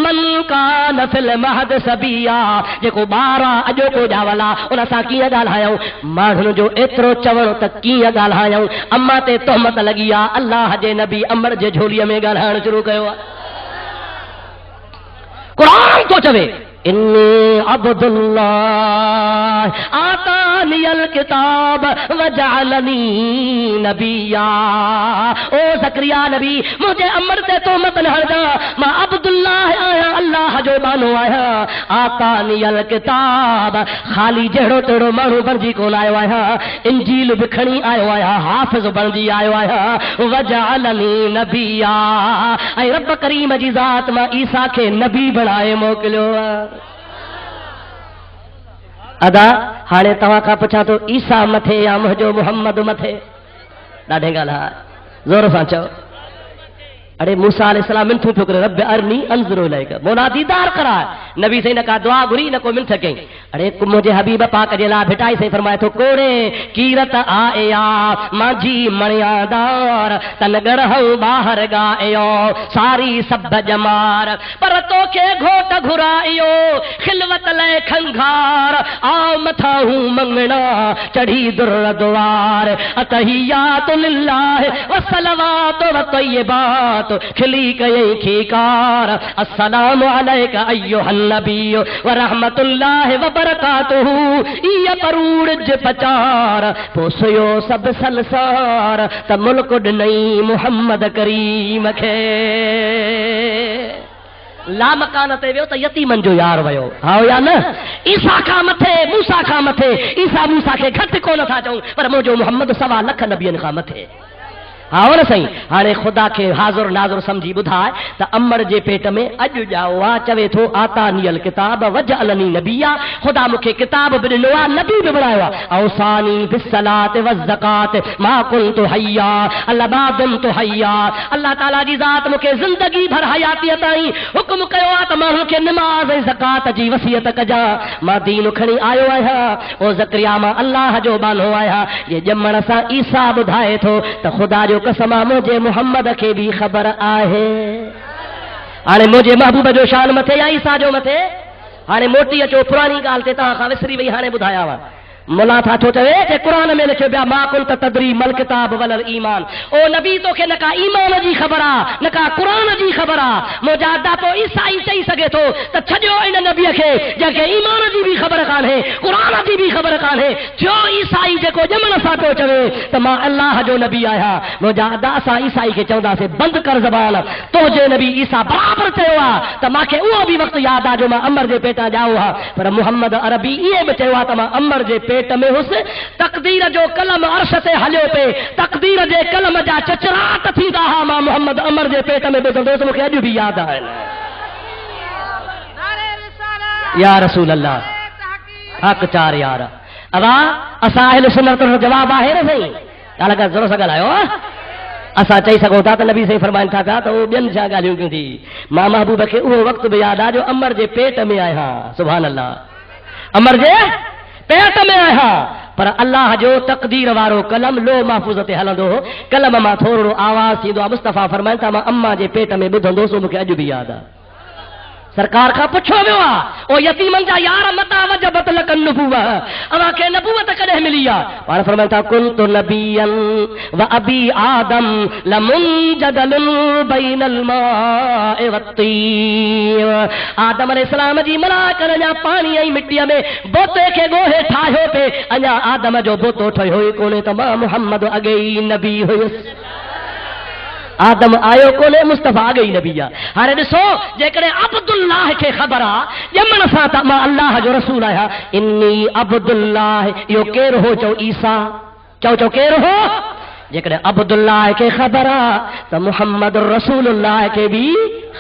मन कान फिल महद सबिया जेको ॿार आहे अॼोको ॼावल आहे उन सां कीअं ॻाल्हायूं माण्हुनि जो एतिरो चवणो त कीअं ॻाल्हायूं अम्मा ते तोहमत लॻी आहे अल्लाह जे नबी अमर जे झोलीअ में ॻाल्हाइण शुरू कयो आहे क़ुरान थो चवे इन्नी अब्दुल्लाह आतानियल किताब वजअलनी नबिया ओ ज़करिया नबी मुझे अमर ते तोहमत न हणजा मां अब्दुल्लाह आया अल्लाह जो बानो आया आतानियल किताब खाली जहिड़ो तहिड़ो माण्हू बणजी कोन आयो आया इंजील बि खणी आयो आया हाफ़िज़ बणजी आयो आया वजअलनी नबिया ऐं रब करीम जी ज़ात मां ईसा खे नबी बणाए मोकिलियो अदा हाणे तव्हां खां पुछां थो ईसा मथे या मुंहिंजो मोहम्मद मथे ॾाढे ॻाल्हि ज़ोर सां चओ अरे मूसा अलैहिस्सलाम मिनथू पियो करे रब अरनी अंज़ुरु इलैक मौला दीदार कराए नबी से न का दुआ घुरी न को मिनथ कई अरे मुझे हबीब पाक जे ला भिटाई से फरमाए तो कोड़े कीरत आया माझी मणियादार तन गरहु बाहर गायो सारी सब जमार पर तोखे घोट घुरायो खिलवत ले खंघार आओ मथा हूं मंगना चढ़ी दुर द्वार अतहियातु लिल्लाह व सलवातु व तय्यबात खिली कई खीकार अस्सलामु अलैका अय्युहन नबी व रहमतुल्लाहि व बरकातुहु ये परूड़ पचार पोसयो सब संसार त मुल्क ॾिनई मुहम्मद करीम खे लामकान ते वियो त यतीमन जो यार वियो हा या न ईसा खां मथे मूसा खां मथे ईसा मूसा खे घटि कोन था चऊं पर मुंहिंजो मुहम्मद 1.25 लख नबियनि खां मथे हाँ न सही हाणे खुदा के हाज़ुर नाज़ुर समझी ॿुधाए त अमर जे पेट में अॼु ॼाओ आहे चवे थो आतानियल किताब वजअलनी नबिया खुदा मूंखे किताब बि ॾिनो आहे नबी बि बणायो आहे औसानी बिस्सलात वज़कात मा कुन्तु हय्या अल्लाह मा दुमतु हय्या अल्लाह ताला जी ज़ात मूंखे ज़िंदगी भर हयातीअ ताईं हुक्म कयो आहे त मां हुनखे निमाज़ ऐं ज़कात जी वसियत कजा मां दीन खणी आयो आहियां ओ ज़करिया मां अल्लाह जो बानो आहियां ये ॼमण सां ईसा ॿुधाए थो त खुदा जो कसम मुझे मोहम्मद के भी खबर आहे हाणे मुझे महबूब जो शान मथे या ईसा जो मथे हाणे मोटी अचो पुरानी ॻाल्हि ते तव्हां खां विसरी वई हाणे ॿुधायांव मुला था थो चवे जे क़ुरान में लिखियो पिया मा कुंत तदरी मल किताब वलल ईमान ओ नबी तोखे न का ईमान जी ख़बर आहे न का क़ुरान जी ख़बर आहे मुंहिंजा दातो ईसाई चई सघे थो त छॾियो इन नबीअ खे जंहिंखे ईमान जी बि ख़बर कान्हे क़ुरान जी बि ख़बर कान्हे थियो ईसाई जेको ॼमण सां पियो चवे त मां अल्लाह जो नबी आहियां मुंहिंजा अदा असां ईसाई खे चवंदासीं बंदि कर ज़बान तुंहिंजे नबी ईसा बराबरि चयो आहे त मूंखे उहो बि वक़्तु यादि आहे जो मां अमर जे पेटां ॼाओ आहे पर मुहम्मद अरबी इहे बि चयो आहे त मां अमर जे पेट में हुस तकदीर जो कलम अर्श ते हलियो पे तकदीर जे कलम जा चचराट थींदा हा मां मोहम्मद अमर जे पेट में ॿुधंदुसि मूंखे अॼु बि यादि आहे या रसूल अल्लाह हक़ चार यार अवा असां अहल सुन्नत जो जवाब आहे न सही ॻाल्हि का ज़ोर सां ॻाल्हायो असां चई सघूं था त नबी साईं फरमाइनि था पिया त उहो ॿियनि छा ॻाल्हियूं कयूं थी मां महबूब खे उहो वक़्तु बि यादि आहे जो अमर जे पेट में आहियां सुभान अल्लाह अमर जे पेट में आहियां पर अल्लाह जो तकदीर वारो कलम लो महफूज़ ते हलंदो हो कलम मां थोरो आवाज़ थींदो आहे मुस्तफ़ा फरमाइनि था मां अम्मा जे पेट में ॿुधंदोसि मूंखे अॼु बि यादि आहे सरकार खां पुछो वियो आहे ओ यतीमन जा यार मता वजबत लकन नबुवा अवा के नबुवत कॾहिं मिली आहे पाण फरमाइनि था कुंतु नबियन व अबी आदम लमुंजदलुन बैनल माए वत्तीन आदम अलैहिस्सलाम जी मना करण जा पाणी ऐं मिटीअ में बोते खे ॻोहे ठाहियो पे अञा आदम जो बोतो ठहियो ई कोन्हे त मां मुहम्मद अॻे ई नबी हुयुसि آدم آیو کونے مصطفیٰ گئی نبی آ ہارے ॾिसो जेकॾहिं عبداللہ کے خبر آ ॼमण सां त मां अल्लाह जो रसूल आहियां इन्नी अब्दुल्लाह इहो केरु हो चओ ईसा चओ केरु हो जेकॾहिं अब्दुल्लाह के खबर आ त मुहम्मद रसूलुल्लाह के भी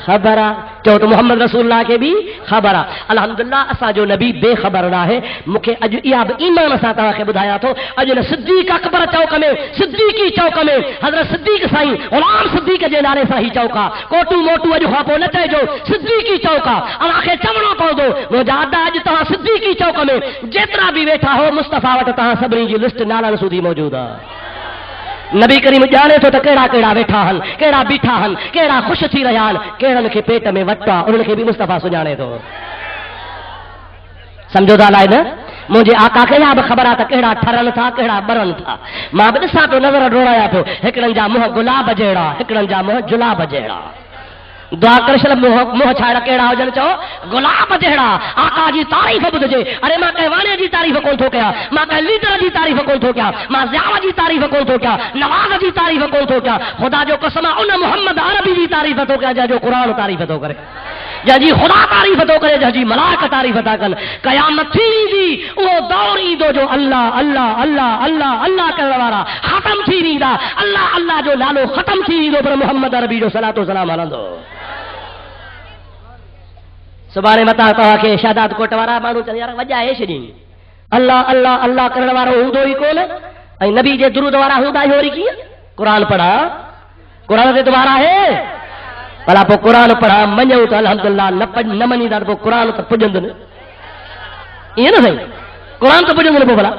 खबर आ चओ त मुहम्मद रसूलुल्लाह के भी खबर आ अल्हम्दुलिल्लाह असांजो नबी बेखबर न आहे मूंखे अॼु इहा बि ईमान सां तव्हांखे ॿुधायां थो अॼु न सिद्दीक़ अकबर चौक में सिद्दीकी चौक में हज़रत सिद्दीक़ साईं ग़ुलाम सिद्दीक़ जे नाले सां ही चौक आहे कोटू मोटू अॼु खां पोइ न चइजो सिद्दीकी चौक आहे अव्हांखे चवणो पवंदो मुंहिंजा अदा अॼु तव्हां सिद्दीकी चौक में जेतिरा बि वेठा हो मुस्तफ़ा वटि तव्हां सभिनी जी लिस्ट नालनि सूधी मौजूदु आहे नबी करीम ॼाणे थो त कहिड़ा कहिड़ा वेठा आहिनि कहिड़ा बीठा आहिनि कहिड़ा ख़ुशि थी रहिया आहिनि कहिड़नि खे पेट में वटि आहे उन्हनि खे बि मुस्तफ़ा सुञाणे थो सम्झो था अलाए न मुंहिंजे आका खे इहा बि ख़बर आहे त कहिड़ा ठरनि था कहिड़ा ॿरनि था मां बि ॾिसां थो नज़र डोड़ायां थो हिकिड़नि जा मुंहं गुलाब जहिड़ा हिकिड़नि जा मुंहं जुलाब जहिड़ा दुआ करे छॾ मुंहं छाड़ा कहिड़ा हुजनि चओ गुलाब जहिड़ा आका जी तारीफ़ ॿुधिजे अरे मां कंहिं वाणे जी तारीफ़ कोन थो कयां मां कंहिं लीडर जी तारीफ़ कोन थो कयां मां ज़ियाव जी तारीफ़ कोन थो कयां नवाज़ जी तारीफ़ कोन थो कयां ख़ुदा जो कसम उन मोहम्मद अरबी जी तारीफ़ थो कयां जंहिंजो क़ुरान तारीफ़ थो करे जंहिंजी ख़ुदा तारीफ़ थो करे जंहिंजी मलाइक तारीफ़ था कनि क़यामत थी ईंदी उहो दौर ईंदो जो अल्लाह अल्लाह अल्लाह अल्लाह अल्लाह करण वारा ख़तम थी वेंदा अल्लाह अल्लाह जो नालो ख़तम थी वेंदो पर मोहम्मद अरबी जो सलातो सलाम हलंदो सुभाणे मथां तव्हांखे शादात कोट वारा माण्हू चवनि यार वॼाए छॾी अल्लाह अल्लाह अल्लाह करण वारो हूंदो ई कोन ऐं नबी जे दुरूद वारा हूंदा ई वरी कीअं क़ुरान पढ़ा क़ुरान ते दुबारा आहे भला पोइ क़ुरान पढ़ा मञूं त अल्हम्दुलिल्लाह न मञींदा त पोइ क़ुरान त पुॼंदो न ईअं न साईं क़ुरान त पुॼंदो न पोइ भला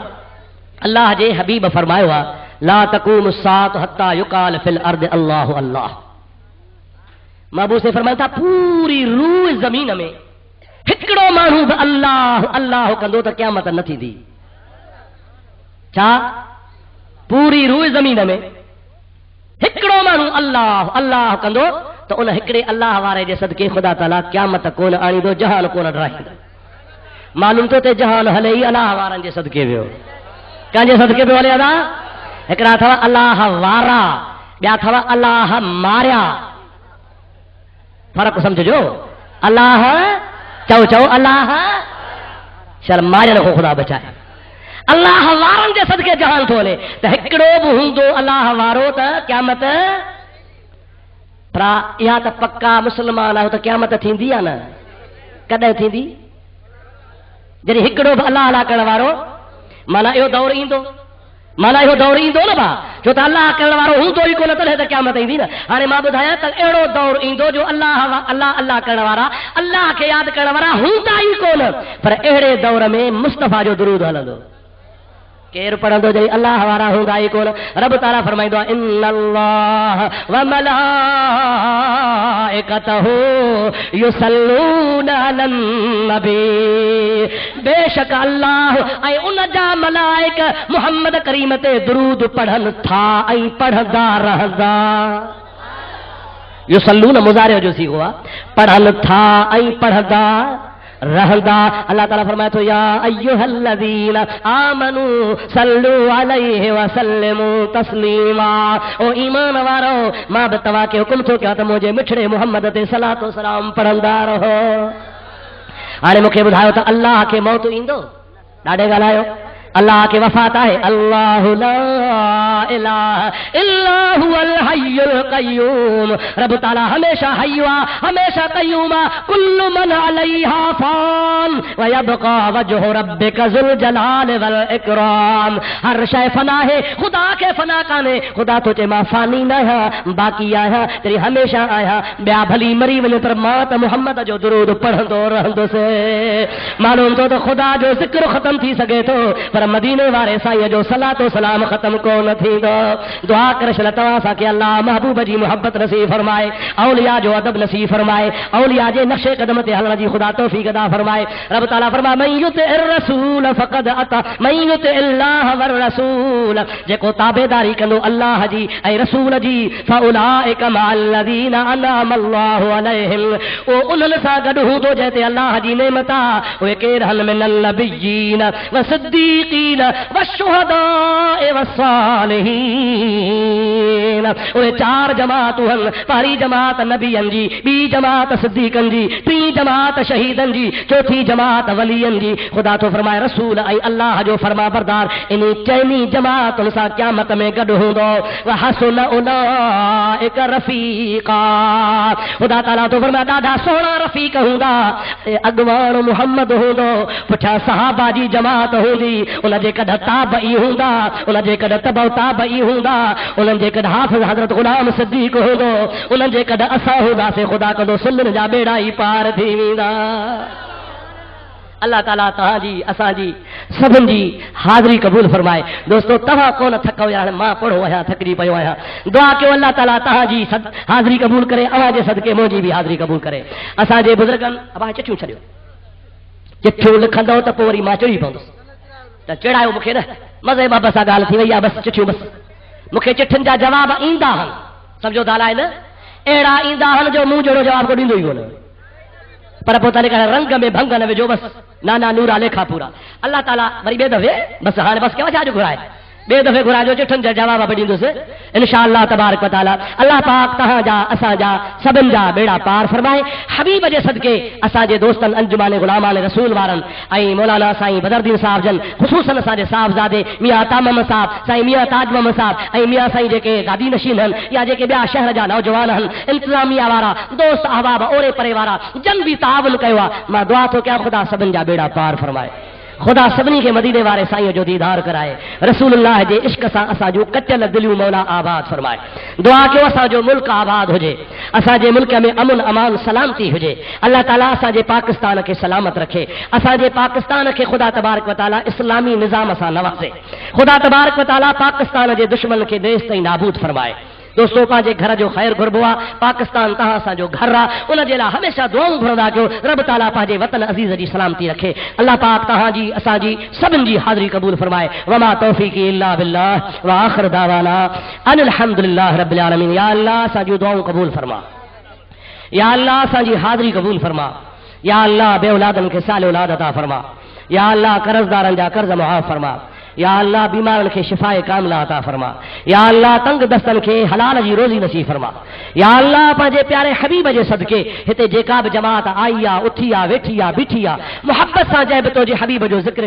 अल्लाह जे हबीब फरमायो आहे ला तक़ूमु अस्साअतु हत्ता युक़ाल फिल अर्द अल्लाहु अल्लाह महबूब से फरमाइनि था पूरी रूह ज़मीन में हिकिड़ो माण्हू बि अल्लाह अल्लाह कंदो त क़यामत न थींदी छा पूरी रूह ज़मीन में हिकिड़ो माण्हू अल्लाह अल्लाह कंदो त उन हिकिड़े अल्लाह वारे जे सदके ख़ुदा ताला क़यामत कोन आणींदो जहान कोन ॾराईंदो मालूम थो ते जहान हले ई अल्लाह वारनि जे सदके वियो कंहिंजे सदके पियो हले अदा हिकिड़ा अथव अल्लाह वारा ॿिया अथव अल्लाह मारिया फर्क समझो अल्लाह चओ अल्लाह चल मारियन को खुदा बचाए अल्लाह वारन जे सदके जहान थो हले त हिकिड़ो बि हूंदो अल्लाह वारो त क़यामत पर इहा त पक्का मुस्लमान आहियो त क़यामत थींदी आहे न कॾहिं थींदी जॾहिं हिकिड़ो बि अल्लाह अल्लाह करण वारो माना इहो दौर ईंदो माना इहो दौर ईंदो न भा छो त अल्लाह करण वारो हूंदो ई कोन तॾहिं त क़यामत ईंदी न हाणे मां ॿुधायां त अहिड़ो दौर ईंदो जो अल्लाह अल्लाह करण वारा अल्लाह खे यादि करण वारा हूंदा ई कोन पर अहिड़े दौर में मुस्तफ़ा जो दुरूद हलंदो केरु पढ़ंदो जॾहिं अल्लाह वारा हूंदा ई कोन रब ताला फरमाईंदो आहे इन्नल्लाह व मलाइकतहू युसल्लूना अलन नबी बेशक अल्लाह ऐं उन जा मलाइक मुहम्मद करीम ते दुरूद पढ़नि था ऐं पढ़ंदा रहंदा युसल्लून मुज़ारिअ जो सीगो आहे पढ़नि था ऐं पढ़ंदा रहंदा अल्लाह ताला फरमाए थो या अय्युहल्लज़ीना आमनू सल्लू अलैहि व सल्लिमू तस्लीमा ओ ईमान वारो मां बि तव्हांखे हुकुम थो कयां त मुंहिंजे मिठड़े मुहम्मद ते सलातो सलाम पढ़ंदा रहो हाणे मूंखे ॿुधायो त अल्लाह खे मौत ईंदो ॾाढे ॻाल्हायो अल्लाह के वफ़ात है अल्लाहु ला इलाहा इल्ला हुवल हय्युल क़य्यूम रब ताला हमेशा हय्यु हमेशा क़य्यूम कुल्लु मन अलैहा फ़ान व यबक़ा वजहु रब्बिका ज़ुल जलाल वल इकराम हर शय फना है खुदा के फना काने खुदा तो चे मां फानी न है बाकी आया तेरी हमेशा आया ॿिया भली मरी वञे पर मां त मुहम्मद जो दुरूद पढ़ंदो रहंदुसि मालूम तो खुदा जो ज़िक्र ख़त्म थी सघे थो पर मदीने वारे साईं जो सलातो सलाम ख़त्म कोन थींदो दुआ करे छॾ तव्हां सां कि अल्लाह महबूब जी मोहब्बत नसीब फरमाए औलिया जो अदब नसीब फरमाए औलिया जे नक्शे कदम ते हलण जी खुदा तौफीक अता फरमाए रब ताला फरमाए मन युतिर रसूल फक़द अता मन युतिल्लाह वर रसूल जेको ताबेदारी कंदो अल्लाह जी ऐं रसूल जी फउलाइका मअल्लज़ीना अनअमल्लाहु अलैहिम ओ उन्हनि सां गॾु हूंदो जंहिं ते अल्लाह जी नेमत आहे उहे केरु हल मिनल नबिय्यीन व सिद्दीक़ والصدیقین والشہداء والصالحین. وہ چار جماعتوں ہن. پہلی جماعت نبیان جی، بی جماعت صدیقن جی، ٹی جماعت شہیدن جی، چوتھی جماعت ولیین جی. خدا تو فرمائے رسول اے اللہ جو فرما بردار انہی چینی جماعت ان سا قیامت میں گڈ ہوں دو. وحسن اولئک رفیقا. خدا تعالیٰ تو فرمایا ڈاڈا سونا رفیق ہوں گا. اگوان محمد ہوں دو، پٹھا صحابہ جی جماعت ہوں دی. انہاں جے کڈ تابعی ہوں گا، انہاں جے کڈ تبع تابعی ہوں گا، انہاں جے کڈ حافظ حضرت غلام صدیق ہوں دو، انہاں جے کڈ اسا ہوں گا سے خدا کدو سلن جا بیڑا ہی پار تھی ویندا. اللہ تعالیٰ تہاں جی اساں جی سبن جی حاضری قبول فرمائے. دوستو تہاں کون تھکو یار ماں پڑھو آیا تھکری پيو آیا. دعا کیو اللہ تعالیٰ تہاں جی حاضری قبول کرے، اوہاں جے صدقے مونجی بھی حاضری قبول کرے. اساں جے بزرگن ابا چٹھیوں چھڈیو، چٹھیوں لکھندو ته پوری ماں چڑھی پوندس ته چڑھايو مکھے نہ مزے بابا سا ڳالھ ٿي وئی آ. بس چٹھیوں بس مکھے چٹھن جا جواب ایندا ہن. سمجھو دالائے نہ ايڑا ایندا ہن جو مون جوڑو جواب کو ڏيندو ہی کون. پر پوتا لکھا رنگ میں بھنگ نہ وجو بس نانا نورا لکھا پورا. اللہ تعالیٰ وری بے دفعے بس ہاں بس کیا جو گھرائے بے دفعے گھرا جو چٹھن جا جواب ڏيندوس انشاءاللہ تبارک و تعالی. اللہ پاک تہاں جا اساں جا سبن جا بیڑا پار فرمائے. حبیب جے صدقے اساں جے دوستن انجمان غلامان رسول وارن ائی مولانا سائیں بدردین صاحب جن خصوصاً اساں جے صاحبزادے میاں عطا محمد صاحب، سائیں میاں تاج محمد صاحب ائی میاں سائیں جے کے دادی نشین ہن یا جے کے بیا شہر جا نوجوان ہن، انتظامیہ وارا دوست احباب اورے پرے وارا جن بھی تعاون کیوا. ماں دعا تو کیا خدا سبن جا بیڑا پار فرمائے. خدا سبنی کے مدینے والے سائیں جو دیدار کرائے. رسول اللہ جے عشق سان اسا جو کچل دلیو مولا آباد فرمائے. دعا کیو اسا جو ملک آباد ہوجے، اسا جے ملک میں امن امان سلامتی ہوجے. اللہ تعالیٰ اسا جے پاکستان کے سلامت رکھے. اسا جے پاکستان کے خدا تبارک و تعالیٰ اسلامی نظام اسا نوازے. خدا تبارک و تعالیٰ پاکستان جے دشمن کے دیس تئی نابود فرمائے. دوستو پانچے گھر جو خیر گھربوا پاکستان تہاں سا جو گھر رہا ان جے لا ہمیشہ دعاؤں گھردا کیو رب تعالیٰ پانچے وطن عزیز جی سلامتی رکھے. اللہ پاک تہاں جی اساں جی سبن جی حاضری قبول فرمائے. وما توفیقی الا باللہ واخر دعوانا ان الحمدللہ رب العالمین. یا اللہ اساں جی دعاؤں قبول فرما. یا اللہ اساں جی حاضری قبول فرما. یا اللہ بے اولادن کے سال اولاد عطا فرما. یا اللہ قرض دارن جا قرض معاف فرما. یا اللہ بیمارن کے شفائے کاملہ عطا فرما. یا اللہ تنگ دستن کے حلال جی روزی نصیب فرما. یا اللہ پانچے پیارے حبیب جے صدقے ہتے جیکا بھی جماعت آئی آ اٹھی آ ویٹھی آ بیٹھی آ محبت سان جے تو جے حبیب جو ذکر